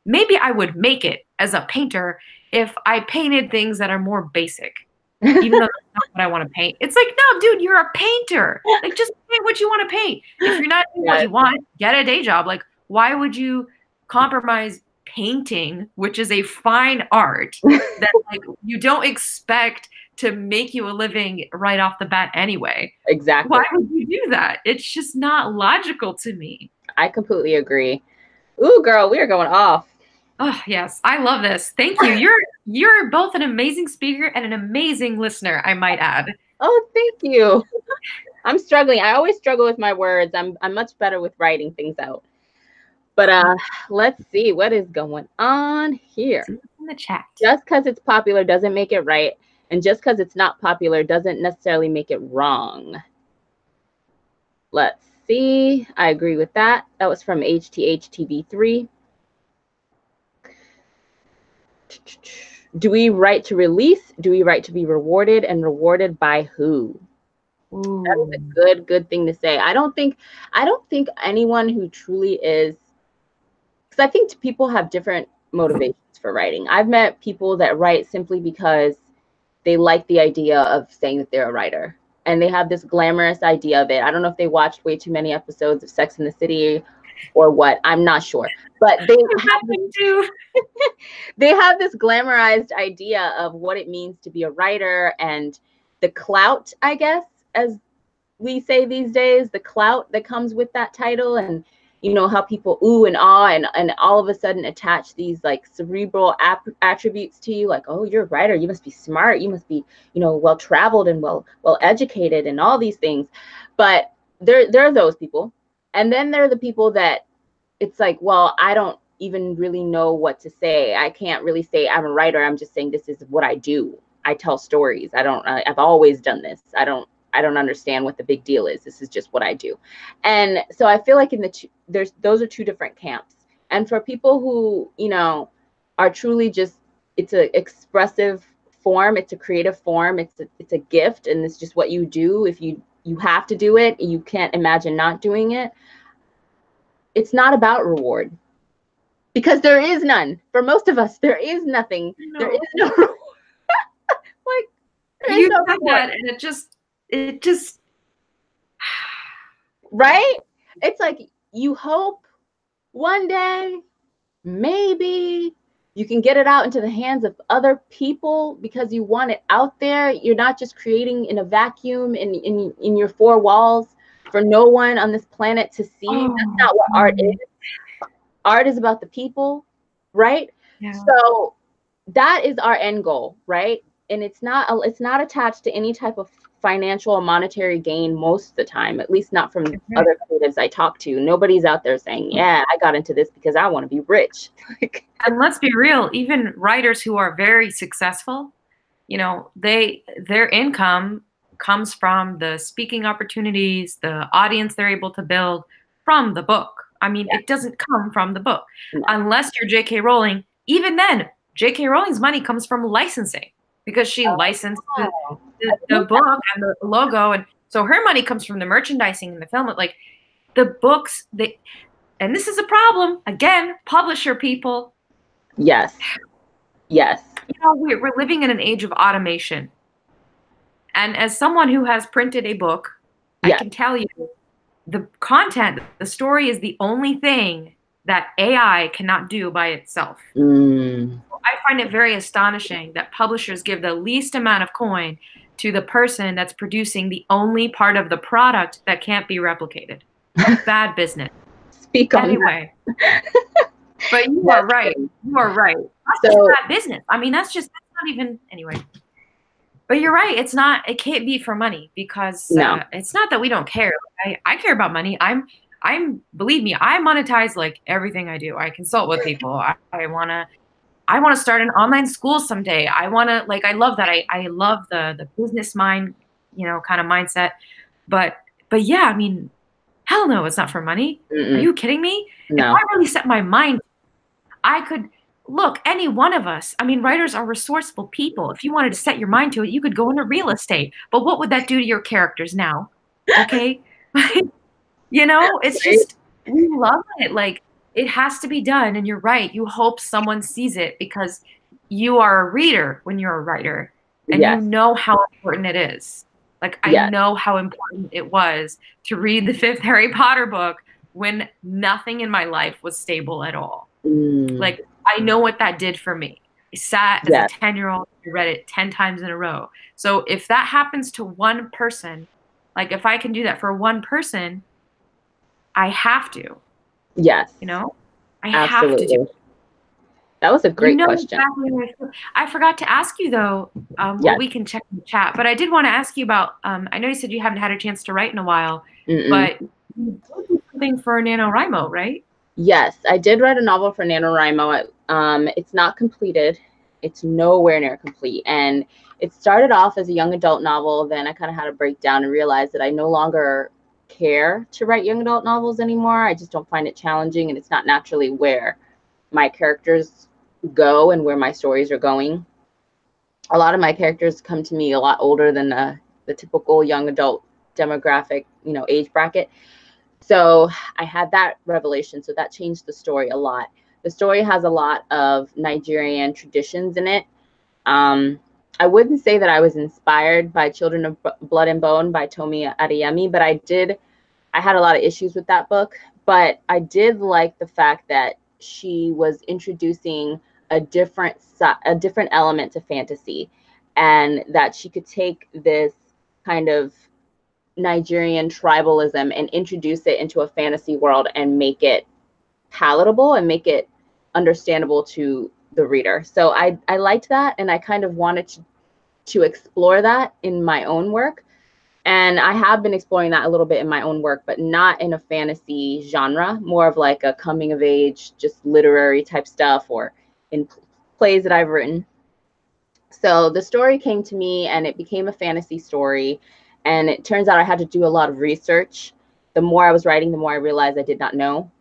Maybe I would make it as a painter if I painted things that are more basic, even though that's not what I want to paint. It's like, no, dude, you're a painter. Like, just paint what you want to paint. If you're not doing what you want, get a day job. Like, why would you compromise painting, which is a fine art that you don't expect to make you a living right off the bat anyway? Exactly. Why would you do that? It's just not logical to me. I completely agree. Ooh, girl, we are going off. Oh, yes. I love this. Thank you. You're both an amazing speaker and an amazing listener, I might add. Oh, thank you. I'm struggling. I always struggle with my words. I'm much better with writing things out. But let's see what is going on here. In the chat. Just because it's popular doesn't make it right. And just because it's not popular doesn't necessarily make it wrong. Let's see. I agree with that. That was from HTHTV3. Do we write to release? Do we write to be rewarded? And rewarded by who? Ooh. That is a good thing to say. I don't think anyone who truly is, because I think people have different motivations for writing. I've met people that write simply because they like the idea of saying that they're a writer, and they have this glamorous idea of it. I don't know if they watched way too many episodes of Sex and the City or what. I'm not sure, but they have this glamorized idea of what it means to be a writer, and the clout, I guess, as we say these days, the clout that comes with that title, and how people ooh and ah and all of a sudden attach these like cerebral attributes to you, like, oh, you're a writer, you must be smart, you must be well traveled and well educated and all these things. But there are those people, and then there are the people that it's like, well, I don't even really know what to say. I can't really say I'm a writer. I'm just saying this is what I do. I tell stories. I've always done this. I don't understand what the big deal is. This is just what I do. And so I feel like those are two different camps. And for people who, are truly just, it's an expressive form, it's a creative form, it's a gift, and it's just what you do. If you have to do it, you can't imagine not doing it. It's not about reward, because there is none. For most of us, there is nothing. No. There is no reward. You said that, and it just right? It's like you hope one day maybe you can get it out into the hands of other people because you want it out there. You're not just creating in a vacuum in your four walls for no one on this planet to see. That's not what art is. Art is about the people, right? Yeah. So that is our end goal, right? And it's not attached to any type of financial or monetary gain most of the time, at least not from other creatives I talk to. Nobody's out there saying, yeah, I got into this because I want to be rich. And let's be real, even writers who are very successful, their income comes from the speaking opportunities, the audience they're able to build from the book. I mean, It doesn't come from the book. No. Unless you're J.K. Rowling. Even then, J.K. Rowling's money comes from licensing, because she licensed the book and the logo. And So her money comes from the merchandising and the film. Like the books, and this is a problem. Again, publisher people. Yes. Yes. You know, we're living in an age of automation. And as someone who has printed a book, I Yes. can tell you the content, the story is the only thing that AI cannot do by itself. I find it very astonishing that publishers give the least amount of coin to the person that's producing the only part of the product that can't be replicated. Bad business. Speak on anyway. But you That's are right. funny. You are right. That's just bad business. I mean, that's not even anyway. But you're right. It's not. It can't be for money because it's not that we don't care. I care about money. Believe me, I monetize like everything I do. I consult with people. I wanna start an online school someday. I love that. I love the business mind, kind of mindset. But yeah, I mean, hell no, it's not for money. Are you kidding me? No. If I really set my mind, I could look, any one of us. I mean, writers are resourceful people. If you wanted to set your mind to it, you could go into real estate. But what would that do to your characters now? Okay. It's just, we love it. Like, it has to be done. And you're right. You hope someone sees it because you are a reader when you're a writer and you know how important it is. Like, I know how important it was to read the 5th Harry Potter book when nothing in my life was stable at all. Like, I know what that did for me. I sat as a 10-year-old and read it 10 times in a row. So if that happens to one person, like if I can do that for one person, I have to. Yes. I have to do it. That was a great question. Exactly. I forgot to ask you though, well, we can check in the chat, but I did want to ask you about, I know you said you haven't had a chance to write in a while, but you did something for NaNoWriMo, right? Yes, I did write a novel for NaNoWriMo. It's not completed. It's nowhere near complete. And it started off as a young adult novel. Then I kind of had a breakdown and realized that I no longer care to write young adult novels anymore. I just don't find it challenging, and it's not naturally where my characters go and where my stories are going. A lot of my characters come to me a lot older than the typical young adult demographic, age bracket. So I had that revelation. So that changed the story a lot. The story has a lot of Nigerian traditions in it. I wouldn't say that I was inspired by Children of Blood and Bone by Tomi Adeyemi, but I had a lot of issues with that book. But I did like the fact that she was introducing a different element to fantasy, and that she could take this kind of Nigerian tribalism and introduce it into a fantasy world and make it palatable and make it understandable to the reader. So I liked that, and I kind of wanted to explore that in my own work. And I have been exploring that a little bit in my own work, but not in a fantasy genre, more of like a coming of age, just literary type stuff, or in plays that I've written. So the story came to me and it became a fantasy story. And it turns out I had to do a lot of research. The more I was writing, the more I realized I did not know.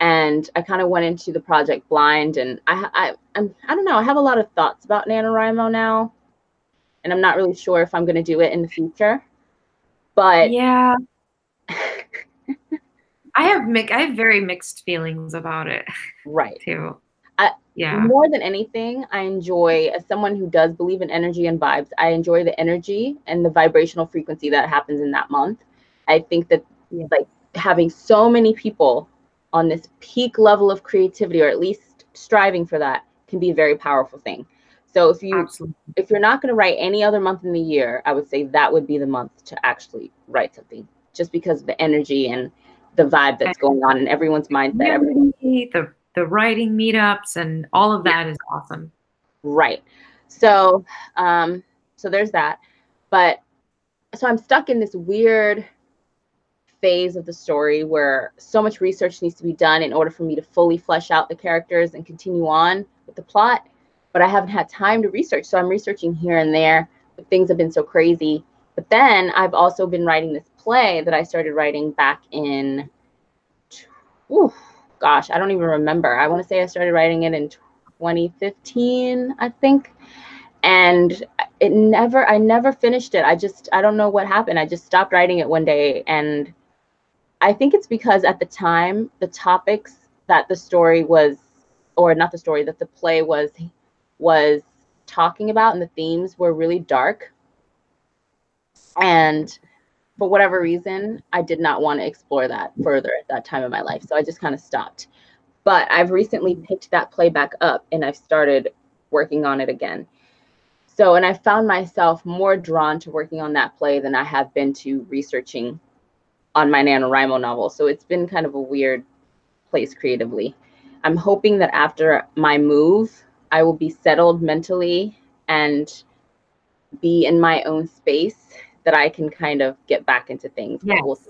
And I kind of went into the project blind. And I don't know, I have a lot of thoughts about NaNoWriMo now. And I'm not really sure if I'm going to do it in the future. But yeah, I have very mixed feelings about it. Right. Too. More than anything, I enjoy, as someone who does believe in energy and vibes, I enjoy the energy and the vibrational frequency that happens in that month. I think that like having so many people on this peak level of creativity, or at least striving for that, can be a very powerful thing. So if you're not going to write any other month in the year, I would say that would be the month to actually write something, just because of the energy and the vibe that's going on in everyone's mindset. The writing meetups and all of that is awesome. Right. So so there's that. But so I'm stuck in this weird phase of the story where so much research needs to be done in order for me to fully flesh out the characters and continue on with the plot. But I haven't had time to research. So I'm researching here and there, but things have been so crazy. But then I've also been writing this play that I started writing back in, gosh, I don't even remember. I want to say I started writing it in 2015, I think. And I never finished it. I don't know what happened. I just stopped writing it one day. And I think it's because at the time, the topics that the story was, or not the story, that the play was talking about, and the themes were really dark. And for whatever reason, I did not want to explore that further at that time in my life. So I just kind of stopped. But I've recently picked that play back up, and I've started working on it again. So, and I found myself more drawn to working on that play than I have been to researching on my NaNoWriMo novel. So it's been kind of a weird place creatively. I'm hoping that after my move, I will be settled mentally and be in my own space, that I can kind of get back into things. Yes.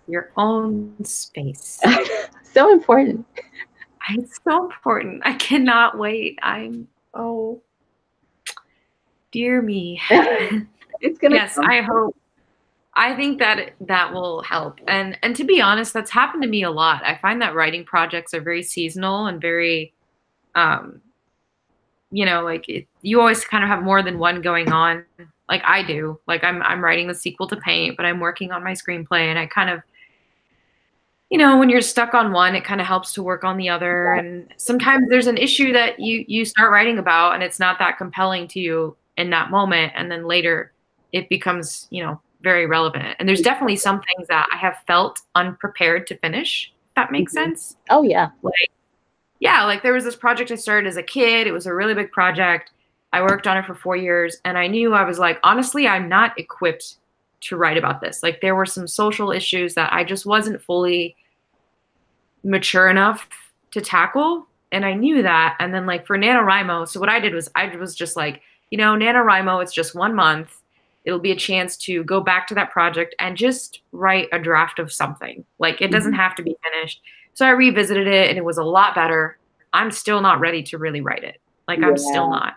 Your own space. So important. It's so important. I cannot wait. Dear me. It's gonna yes, come. I hope. I think that will help. And to be honest, that's happened to me a lot. I find that writing projects are very seasonal and very, you always kind of have more than one going on. Like I do. Like I'm writing the sequel to Paint, but I'm working on my screenplay, and I kind of, when you're stuck on one, it kind of helps to work on the other. And sometimes there's an issue that you start writing about, and it's not that compelling to you in that moment, and then later it becomes, very relevant. And there's definitely some things that I have felt unprepared to finish, if that makes sense. Oh yeah. Like there was this project I started as a kid. It was a really big project. I worked on it for 4 years, and I knew, I was like, honestly, I'm not equipped to write about this. Like there were some social issues that I just wasn't fully mature enough to tackle. And I knew that. And then like for NaNoWriMo, so what I did was I was just like, NaNoWriMo, it's just 1 month. It'll be a chance to go back to that project and just write a draft of something. Like it doesn't have to be finished. So I revisited it, and it was a lot better. I'm still not ready to really write it. Like I'm still not.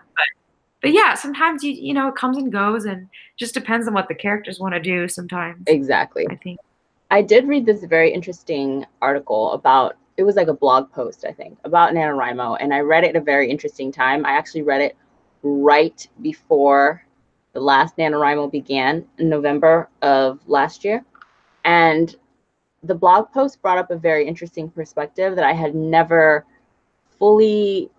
But yeah, sometimes it comes and goes, and just depends on what the characters want to do sometimes. Exactly. I think. I did read this very interesting article about, it was like a blog post, I think, about NaNoWriMo, and I read it at a very interesting time. I actually read it right before the last NaNoWriMo began in November of last year. And the blog post brought up a very interesting perspective that I had never fully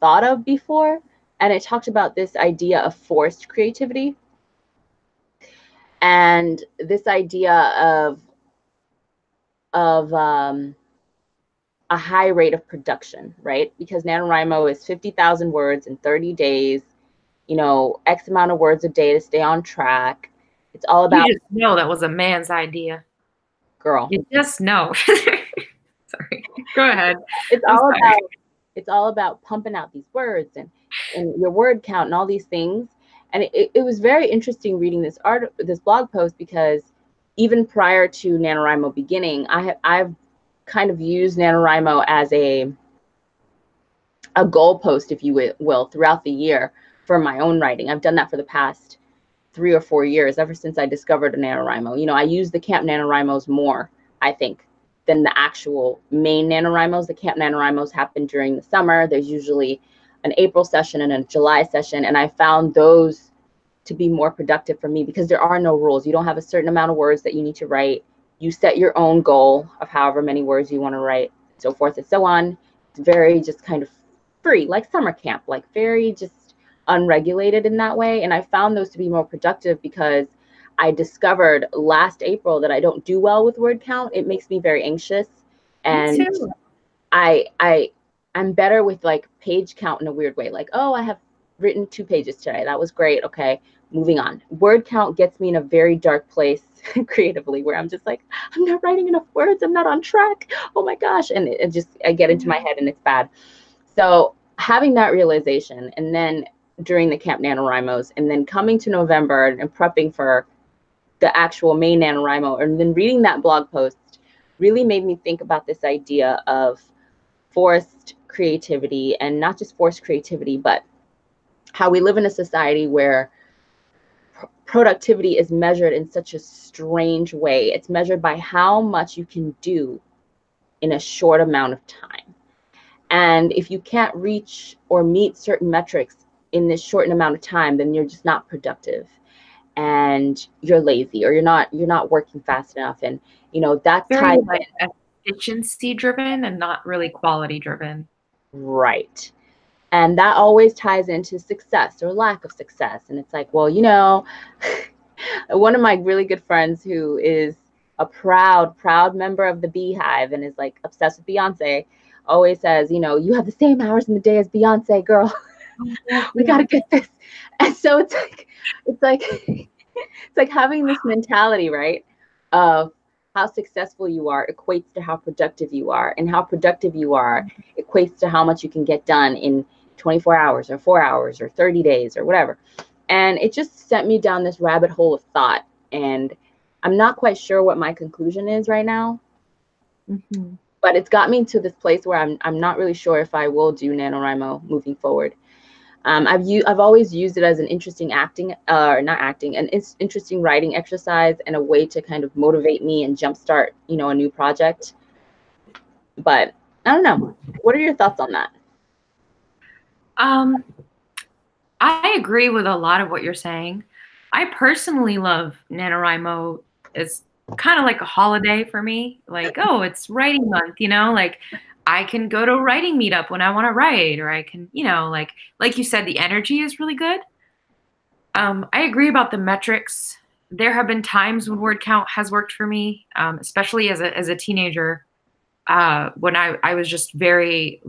thought of before. And it talked about this idea of forced creativity, and this idea of a high rate of production, right? Because NaNoWriMo is 50,000 words in 30 days, X amount of words a day to stay on track. It's all about— You just know that was a man's idea. Girl. You just know. Sorry. Go ahead. It's all about pumping out these words and your word count and all these things. And it was very interesting reading this blog post, because even prior to NaNoWriMo beginning, I've kind of used NaNoWriMo as a goalpost, if you will, throughout the year for my own writing. I've done that for the past 3 or 4 years, ever since I discovered NaNoWriMo. I use the Camp NaNoWriMos more, I think, than the actual main NaNoWriMos. The Camp NaNoWriMos happen during the summer. There's usually an April session and a July session, and I found those to be more productive for me, because there are no rules. You don't have a certain amount of words that you need to write. You set your own goal of however many words you want to write, so forth and so on. It's very just kind of free, like summer camp, like very just unregulated in that way. And I found those to be more productive, because I discovered last April that I don't do well with word count. It makes me very anxious. And me too. I'm better with page count in a weird way. Like, oh, I have written 2 pages today. That was great. Okay, moving on. Word count gets me in a very dark place creatively, where I'm just like, I'm not writing enough words. I'm not on track. Oh my gosh. And I get into my head, and it's bad. So having that realization, and then during the Camp NaNoWriMos, and then coming to November and prepping for the actual main NaNoWriMo, and then reading that blog post, really made me think about this idea of forced creativity, and not just forced creativity, but how we live in a society where productivity is measured in such a strange way. It's measured by how much you can do in a short amount of time. And if you can't reach or meet certain metrics in this shortened amount of time, then you're just not productive, and you're lazy, or you're not working fast enough. And that's Very tied like efficiency driven and not really quality driven. right. And that always ties into success or lack of success. And it's like, well, one of my really good friends who is a proud member of the Beehive and is like obsessed with Beyonce always says, you have the same hours in the day as Beyonce, girl. We got to get this. And so it's like it's like having this mentality, right, of how successful you are equates to how productive you are, and how productive you are equates to how much you can get done in 24 hours or 4 hours or 30 days or whatever. And it just sent me down this rabbit hole of thought, and I'm not quite sure what my conclusion is right now. Mm-hmm. But it's got me to this place where I'm not really sure if I will do NaNoWriMo moving forward. I've always used it as an interesting an interesting writing exercise, and a way to kind of motivate me and jumpstart, a new project. But I don't know. What are your thoughts on that? I agree with a lot of what you're saying. I personally love NaNoWriMo. It's kind of like a holiday for me. Like, oh, it's writing month, like I can go to a writing meetup when I want to write, or I can, like you said, the energy is really good. I agree about the metrics. There have been times when word count has worked for me, especially as a teenager, when I was just very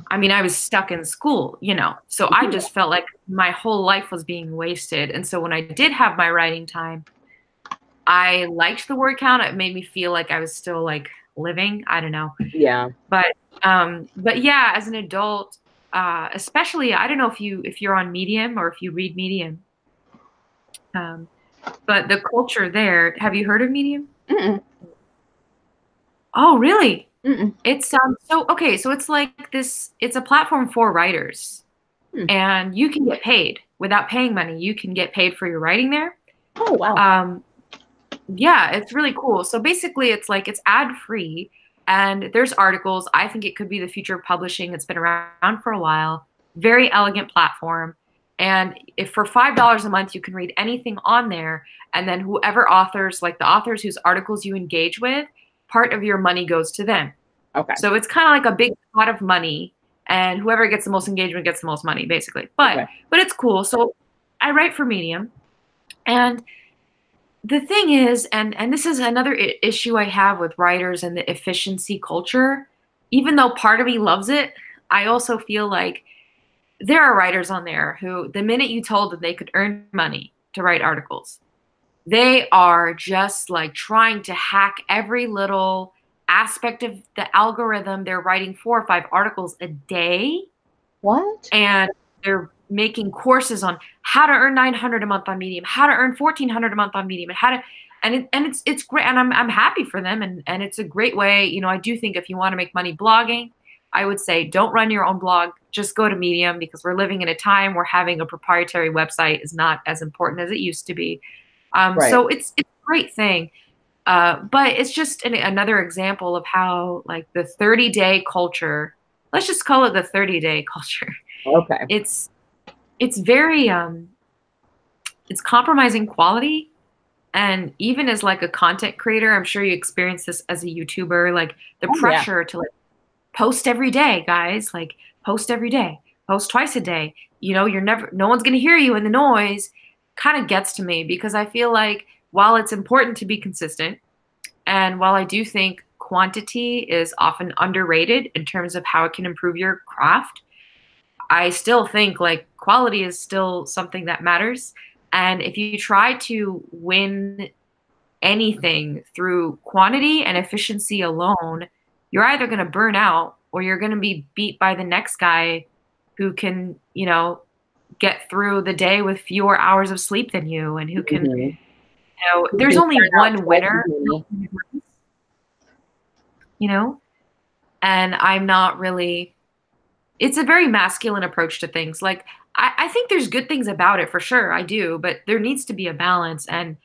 I was stuck in school, so I just felt like my whole life was being wasted. And so when I did have my writing time, I liked the word count. It made me feel like I was still like living. I don't know. Yeah. But yeah, as an adult, especially, I don't know if you're on Medium or if you read Medium. But the culture there, have you heard of Medium? Mm-mm. Oh, really? Mm-mm. It's so okay, so it's like this, it's a platform for writers. And you can get paid without paying money. You can get paid for your writing there. Oh, wow. Yeah, it's really cool. So basically it's ad free, and there's articles. I think it could be the future of publishing. It's been around for a while. Very elegant platform. And if for $5 a month you can read anything on there, and then whoever authors, like the authors whose articles you engage with, part of your money goes to them. Okay. So it's kind of like a big pot of money, and whoever gets the most engagement gets the most money, basically. But it's cool. So I write for Medium, and the thing is, and this is another issue I have with writers and the efficiency culture. Even though part of me loves it, I also feel like there are writers on there who, the minute you told them they could earn money to write articles, they are just like trying to hack every little aspect of the algorithm. They're writing 4 or 5 articles a day. What? And they're making courses on how to earn $900 a month on Medium, how to earn $1,400 a month on Medium, and it's great, and I'm happy for them, and it's a great way. I do think if you want to make money blogging, I would say don't run your own blog, just go to Medium, because we're living in a time where having a proprietary website is not as important as it used to be. Right. So it's a great thing. But it's just another example of how like the 30-day culture, let's just call it the 30-day culture. Okay. It's very it's compromising quality. And even as like a content creator, I'm sure you experience this as a YouTuber, like the pressure to like post every day, guys, like post every day, post twice a day. No one's going to hear you in the noise. Kind of gets to me, because I feel like while it's important to be consistent, and while I do think quantity is often underrated in terms of how it can improve your craft, I still think like quality is still something that matters. And if you try to win anything through quantity and efficiency alone, you're either going to burn out, or you're going to be beat by the next guy who can, get through the day with fewer hours of sleep than you, and who can, there's only one winner, and I'm not really, it's a very masculine approach to things. Like, I think there's good things about it for sure. I do, but there needs to be a balance. And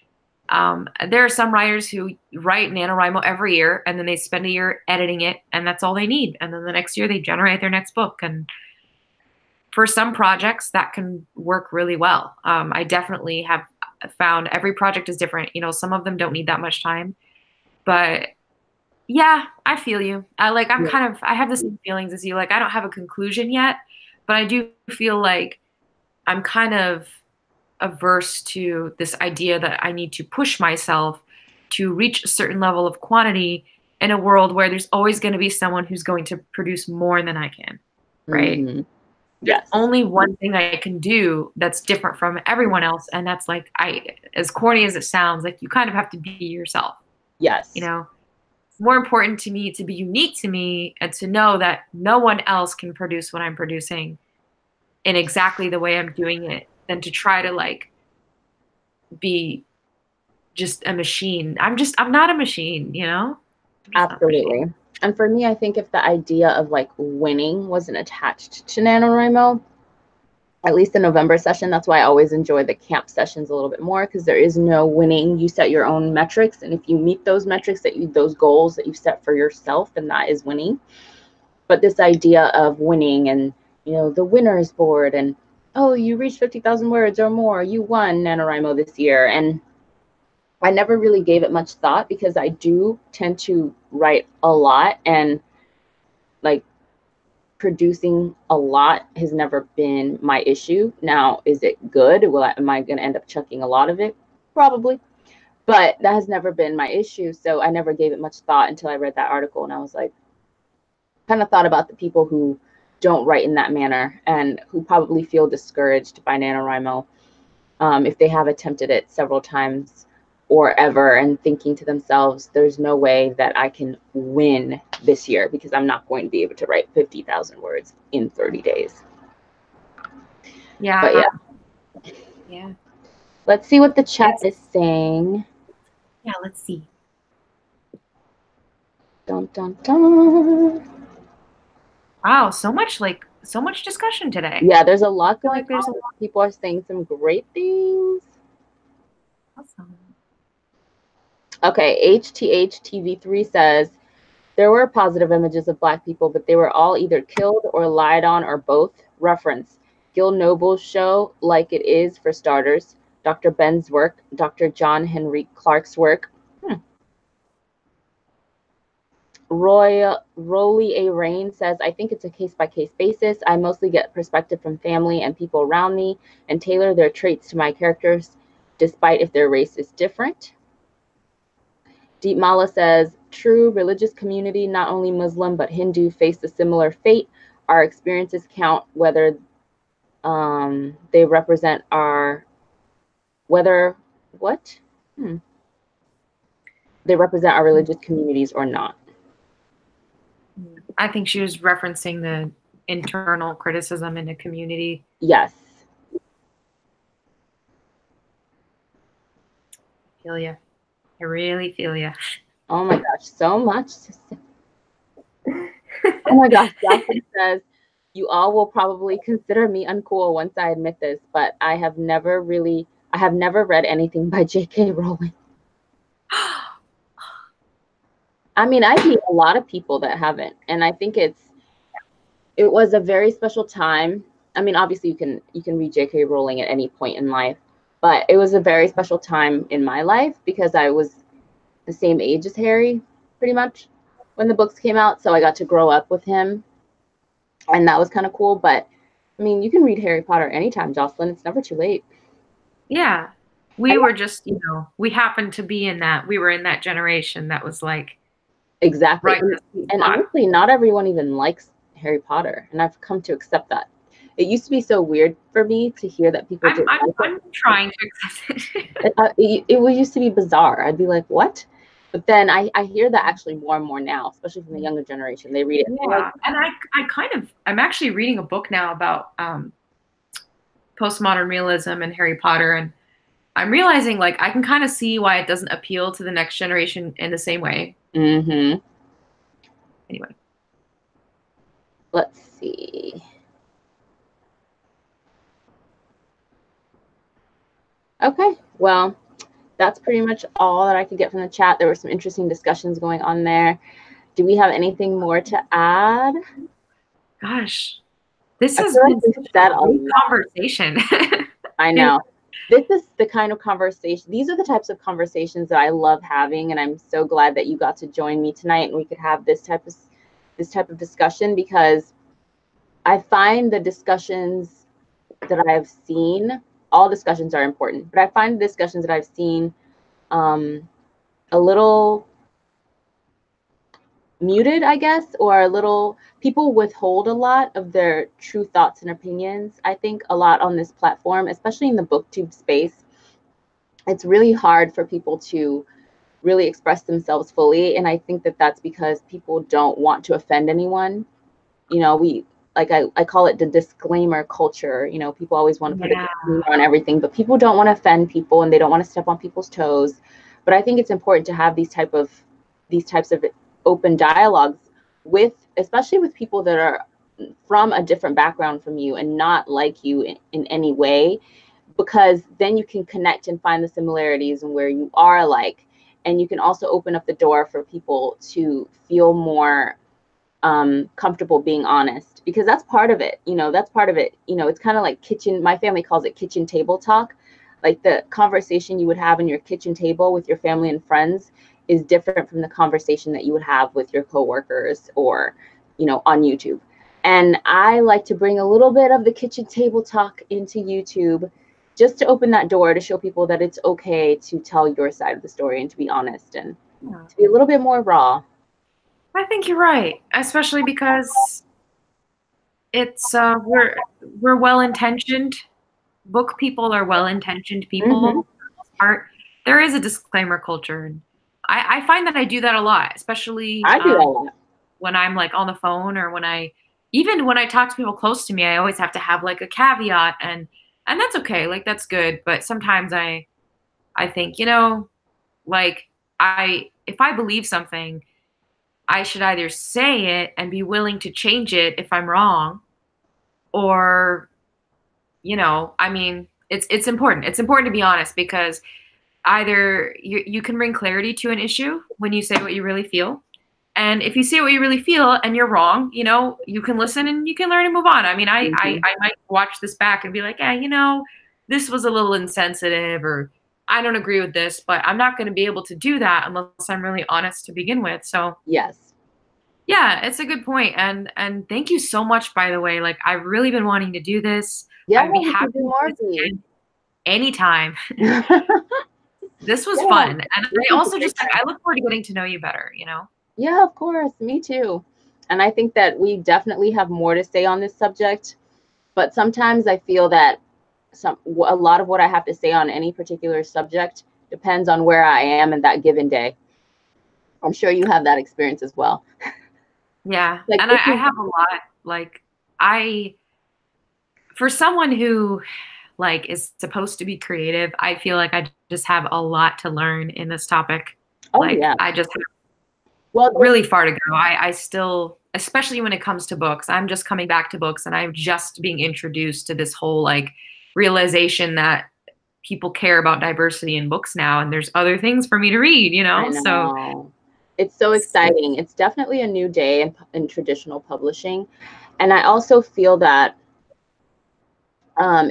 there are some writers who write NaNoWriMo every year, and then they spend a year editing it, and that's all they need. And then the next year they generate their next book. And for some projects that can work really well. I definitely have found every project is different. You know, some of them don't need that much time, but yeah, I feel you. I have the same feelings as you. Like, I don't have a conclusion yet, but I do feel like I'm kind of averse to this idea that I need to push myself to reach a certain level of quantity in a world where there's always going to be someone who's going to produce more than I can, right? Mm-hmm. There's Yes. only one thing I can do that's different from everyone else, and that's like, as corny as it sounds, like you kind of have to be yourself. Yes. You know, it's more important to me to be unique to me and to know that no one else can produce what I'm producing in exactly the way I'm doing it than to try to like be just a machine. I'm not a machine, you know? I'm just not a Absolutely. machine. And for me, I think if the idea of like winning wasn't attached to NaNoWriMo, at least the November session, that's why I always enjoy the camp sessions a little bit more, because there is no winning. You set your own metrics, and if you meet those metrics, those goals that you set for yourself, then that is winning. But this idea of winning and, you know, the winners board and, oh, you reached 50,000 words or more, you won NaNoWriMo this year. And I never really gave it much thought because I do tend to write a lot, and like producing a lot has never been my issue. Now, is it good? Am I going to end up chucking a lot of it? Probably. But that has never been my issue. So I never gave it much thought until I read that article, and I was like, kind of thought about the people who don't write in that manner and who probably feel discouraged by NaNoWriMo if they have attempted it several times or ever, and thinking to themselves, there's no way that I can win this year because I'm not going to be able to write 50,000 words in 30 days. Yeah. But yeah. Yeah. Let's see what the chat is saying. Yeah, let's see. Dun, dun, dun. Wow, so much discussion today. Yeah, there's a lot going there's on. People are saying some great things. Awesome. Okay, HTHTV3 says, there were positive images of Black people, but they were all either killed or lied on or both. Reference, Gil Noble's show, Like It Is, for starters, Dr. Ben's work, Dr. John Henry Clark's work. Rolly A. Rain says, I think it's a case-by-case basis. I mostly get perspective from family and people around me and tailor their traits to my characters, despite if their race is different. Deep Mala says, true religious community, not only Muslim but Hindu, face a similar fate. Our experiences count whether they represent our, they represent our religious communities or not. I think she was referencing the internal criticism in the community. Yes. I feel you. I really feel you. Oh my gosh, so much to say. Oh my gosh, Jocelyn says, you all will probably consider me uncool once I admit this, but I have never read anything by J.K. Rowling. I mean, I meet a lot of people that haven't, and I think it was a very special time. I mean, obviously you can read J.K. Rowling at any point in life, but it was a very special time in my life because I was the same age as Harry, pretty much, when the books came out. So I got to grow up with him, and that was kind of cool. But I mean, you can read Harry Potter anytime, Jocelyn. It's never too late. Yeah. We were just, we happened to be we were in that generation that was like. Exactly. Right. And honestly, not everyone even likes Harry Potter, and I've come to accept that. It used to be so weird for me to hear that people didn't like it. I'm trying to accept it. It used to be bizarre. I'd be like, what? But then I hear that actually more and more now, especially from the younger generation. They read it. Yeah, and I'm actually reading a book now about postmodern realism and Harry Potter, and I'm realizing like I can kind of see why it doesn't appeal to the next generation in the same way. Mm-hmm. Anyway. Let's see. Okay, well, that's pretty much all that I could get from the chat. There were some interesting discussions going on there. Do we have anything more to add? Gosh, This I has feel like been we've such said a a great lot. conversation. I know. This is the kind of conversation, these are the types of conversations that I love having, and I'm so glad that you got to join me tonight and we could have this type of discussion, because I find the discussions that I've seen, all discussions are important, but I find the discussions that I've seen a little muted, I guess, or a little, people withhold a lot of their true thoughts and opinions. I think a lot on this platform, especially in the booktube space, it's really hard for people to really express themselves fully. And I think that that's because people don't want to offend anyone. You know, I call it the disclaimer culture. You know, people always want to put a disclaimer on everything, but people don't want to offend people and they don't want to step on people's toes. But I think it's important to have these types of open dialogues with, especially with people that are from a different background from you and not like you in any way, because then you can connect and find the similarities and where you are alike. And you can also open up the door for people to feel more comfortable being honest, because that's part of it. You know, that's part of it. You know, it's kind of like my family calls it kitchen table talk. Like the conversation you would have in your kitchen table with your family and friends is different from the conversation that you would have with your coworkers or, you know, on YouTube. And I like to bring a little bit of the kitchen table talk into YouTube, just to open that door to show people that it's okay to tell your side of the story and to be honest and to be a little bit more raw. I think you're right, especially because it's we're well-intentioned. Book people are well-intentioned people. For the most part. There is a disclaimer culture, and I find that I do that a lot, especially I do that a lot. when I'm like on the phone, or even when I talk to people close to me. I always have to have like a caveat, and that's okay. Like that's good, but sometimes I think, you know, like if I believe something, I should either say it and be willing to change it if I'm wrong, or, you know, I mean, it's important. It's important to be honest, because either you can bring clarity to an issue when you say what you really feel. And if you say what you really feel and you're wrong, you know, you can listen and you can learn and move on. I mean, I might watch this back and be like, yeah, you know, this was a little insensitive, or I don't agree with this, but I'm not going to be able to do that unless I'm really honest to begin with. So Yes. yeah, it's a good point. And thank you so much, by the way. Like, I've really been wanting to do this. Yeah, I'd be we happy can do to more do this again anytime. This was Yeah, fun. And I also great just like, I look forward to getting to know you better, you know? Yeah, of course. Me too. And I think that we definitely have more to say on this subject, but sometimes I feel that a lot of what I have to say on any particular subject depends on where I am in that given day. I'm sure you have that experience as well. Yeah. Like, And I have a lot. Like, for someone who like is supposed to be creative, I feel like I just have a lot to learn in this topic. oh Like, yeah. I just have Well, really far to go. I still, especially when it comes to books, I'm just coming back to books, and I'm just being introduced to this whole like realization that people care about diversity in books now, and there's other things for me to read, you know? I know. It's so exciting. It's definitely a new day in traditional publishing. And I also feel that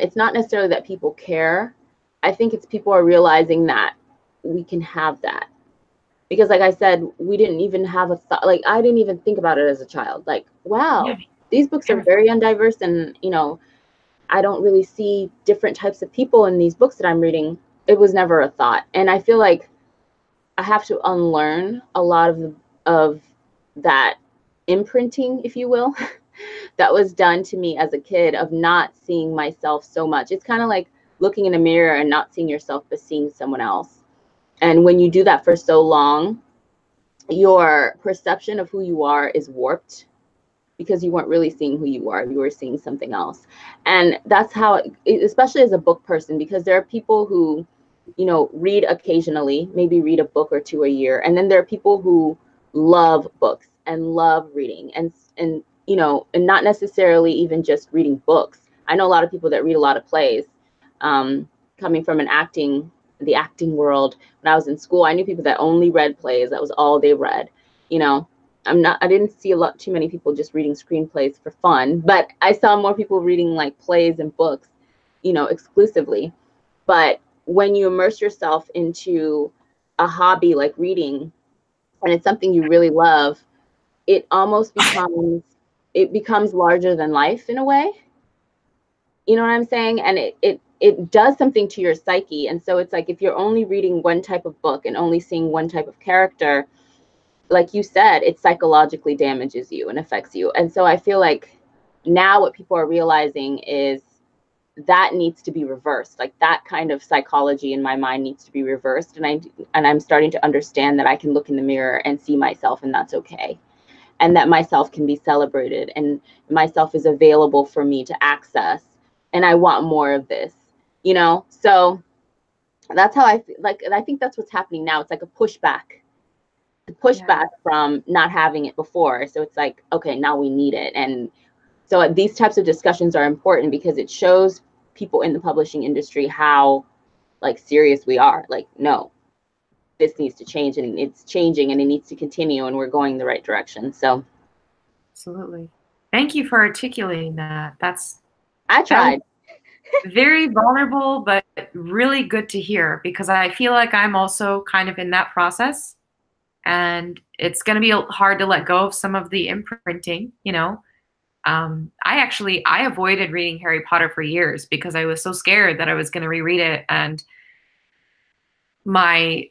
it's not necessarily that people care. I think it's people are realizing that we can have that. Because like I said, we didn't even have a thought, like I didn't even think about it as a child. Like, wow, these books are very undiverse, and you know, I don't really see different types of people in these books that I'm reading. It was never a thought. And I feel like I have to unlearn a lot of that imprinting, if you will, that was done to me as a kid, of not seeing myself so much. It's kind of like looking in a mirror and not seeing yourself, but seeing someone else. And when you do that for so long, your perception of who you are is warped, because you weren't really seeing who you are. You were seeing something else. And that's how, especially as a book person, because there are people who, you know, read occasionally, maybe read a book or two a year. And then there are people who love books and love reading and you know, and not necessarily even just reading books. I know a lot of people that read a lot of plays. Coming from the acting world, when I was in school, I knew people that only read plays. That was all they read, you know. I didn't see too many people just reading screenplays for fun, but I saw more people reading like plays and books, you know, exclusively. But when you immerse yourself into a hobby like reading, and it's something you really love, it almost becomes larger than life in a way. You know what I'm saying? And it does something to your psyche. And so it's like, if you're only reading one type of book and only seeing one type of character, like you said, it psychologically damages you and affects you. And so I feel like now what people are realizing is that needs to be reversed. Like that kind of psychology in my mind needs to be reversed. And I'm starting to understand that I can look in the mirror and see myself, and that's okay. And that myself can be celebrated, and myself is available for me to access. And I want more of this, you know? So that's how I feel like, and I think that's what's happening now. It's like a pushback from not having it before. So it's like, okay, now we need it. And so these types of discussions are important because it shows people in the publishing industry how like serious we are. Like, no, this needs to change, and it's changing, and it needs to continue, and we're going the right direction. So Absolutely. Thank you for articulating that. I tried. Very vulnerable, but really good to hear, because I feel like I'm also kind of in that process, and it's going to be hard to let go of some of the imprinting, you know. I avoided reading Harry Potter for years because I was so scared that I was going to reread it, and my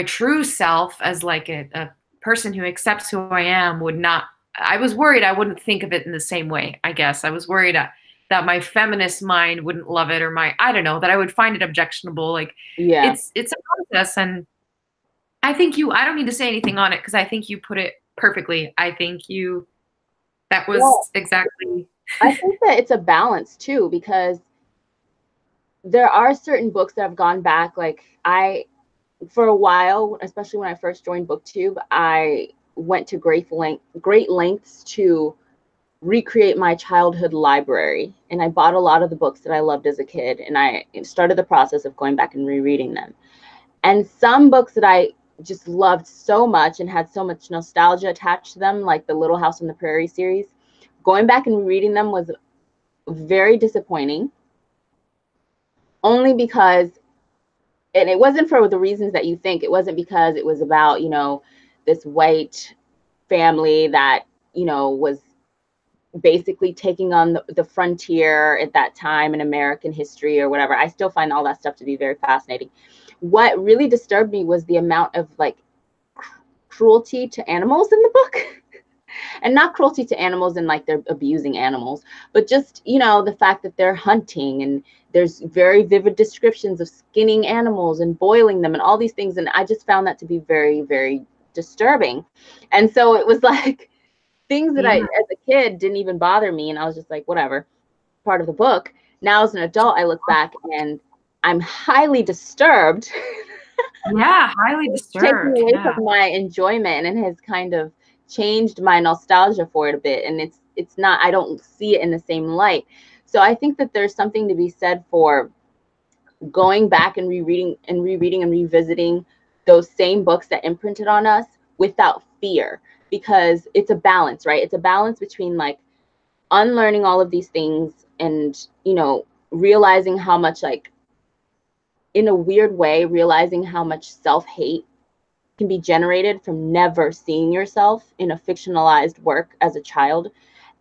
true self as like a person who accepts who I am would not. I was worried I wouldn't think of it in the same way. I guess I was worried that my feminist mind wouldn't love it, or I don't know, that I would find it objectionable. Like, Yeah, it's a process, and I don't need to say anything on it because I think you put it perfectly. I think that was exactly. I think that it's a balance too, because there are certain books that have gone back. Like for a while, especially when I first joined BookTube, I went to great lengths to recreate my childhood library. And I bought a lot of the books that I loved as a kid, and I started the process of going back and rereading them. And some books that I just loved so much and had so much nostalgia attached to them, like the Little House on the Prairie series, going back and rereading them was very disappointing, only because, and it wasn't for the reasons that you think. It wasn't because it was about, you know, this white family that, you know, was basically taking on the frontier at that time in American history or whatever. I still find all that stuff to be very fascinating. What really disturbed me was the amount of like cruelty to animals in the book. And not cruelty to animals and like they're abusing animals, but just, you know, the fact that they're hunting, and there's very vivid descriptions of skinning animals and boiling them and all these things. And I just found that to be very, very disturbing. And so it was like things that I, as a kid, didn't even bother me. And I was just like, whatever, part of the book. Now as an adult, I look back and I'm highly disturbed. Yeah, highly disturbed. Taking away from my enjoyment, and has kind of changed my nostalgia for it a bit. And it's not, I don't see it in the same light. So I think that there's something to be said for going back and rereading and revisiting those same books that imprinted on us without fear, because it's a balance, right? It's a balance between like unlearning all of these things and, you know, realizing how much, like, in a weird way, realizing how much self-hate can be generated from never seeing yourself in a fictionalized work as a child,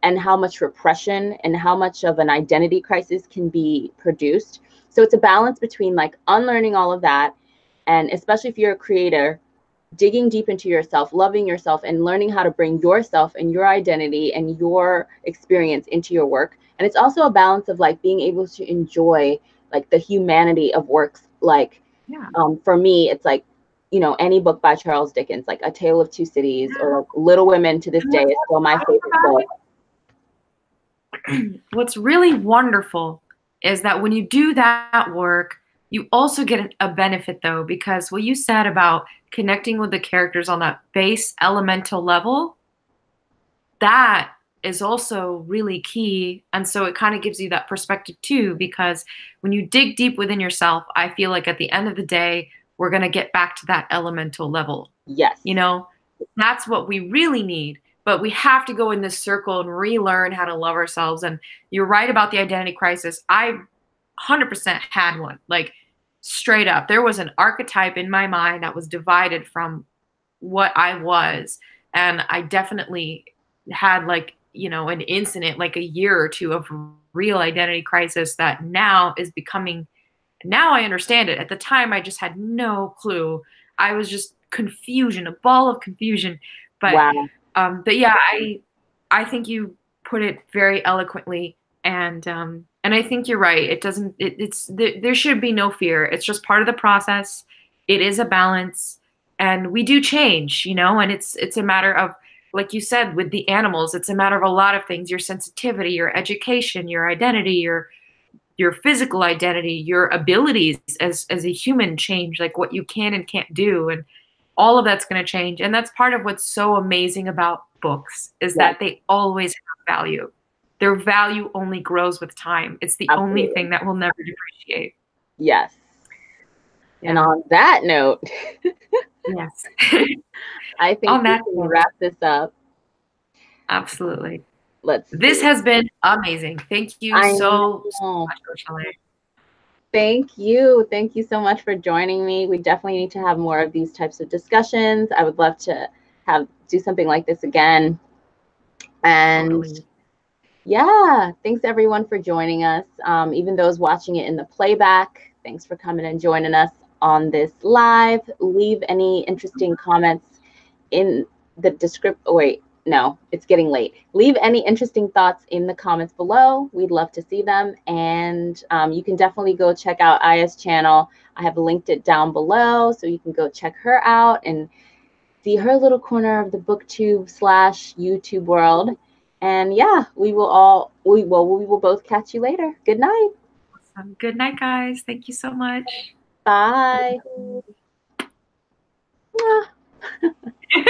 and how much repression and how much of an identity crisis can be produced. So it's a balance between like unlearning all of that, and especially if you're a creator, digging deep into yourself, loving yourself, and learning how to bring yourself and your identity and your experience into your work. And it's also a balance of like being able to enjoy like the humanity of works. Like, for me, it's like, you know, any book by Charles Dickens, like A Tale of Two Cities, or like Little Women to this day is still my favorite book. What's really wonderful is that when you do that work, you also get a benefit, though, because what you said about connecting with the characters on that base elemental level, that is also really key. And so it kind of gives you that perspective too, because when you dig deep within yourself, I feel like at the end of the day, we're going to get back to that elemental level. Yes. You know, that's what we really need. But we have to go in this circle and relearn how to love ourselves. And you're right about the identity crisis. I 100% had one, like straight up. There was an archetype in my mind that was divided from what I was. And I definitely had like, you know, an incident, like a year or two of real identity crisis that now is becoming, now I understand it. At the time, I just had no clue. I was just confusion, a ball of confusion. Wow. But yeah, I think you put it very eloquently, and I think you're right. It doesn't. There should be no fear. It's just part of the process. It is a balance, and we do change, you know. And it's a matter of, like you said, with the animals, it's a matter of a lot of things: your sensitivity, your education, your identity, your physical identity, your abilities as a human change, like what you can and can't do, and all of that's going to change. And that's part of what's so amazing about books is that they always have value. Their value only grows with time. It's the only thing that will never depreciate. Yes. Yeah. And on that note, yes, I think we can wrap this up. Absolutely. This has been amazing. Thank you so much, OhSheReads. Thank you. Thank you so much for joining me. We definitely need to have more of these types of discussions. I would love to do something like this again. And yeah, thanks everyone for joining us. Even those watching it in the playback, thanks for coming and joining us on this live. Leave any interesting comments in the description. Oh, wait. No, it's getting late. Leave any interesting thoughts in the comments below. We'd love to see them. And you can definitely go check out Aya's channel. I have linked it down below, so you can go check her out and see her little corner of the booktube/YouTube world. And yeah, we will both catch you later. Good night. Awesome. Good night, guys. Thank you so much. Bye.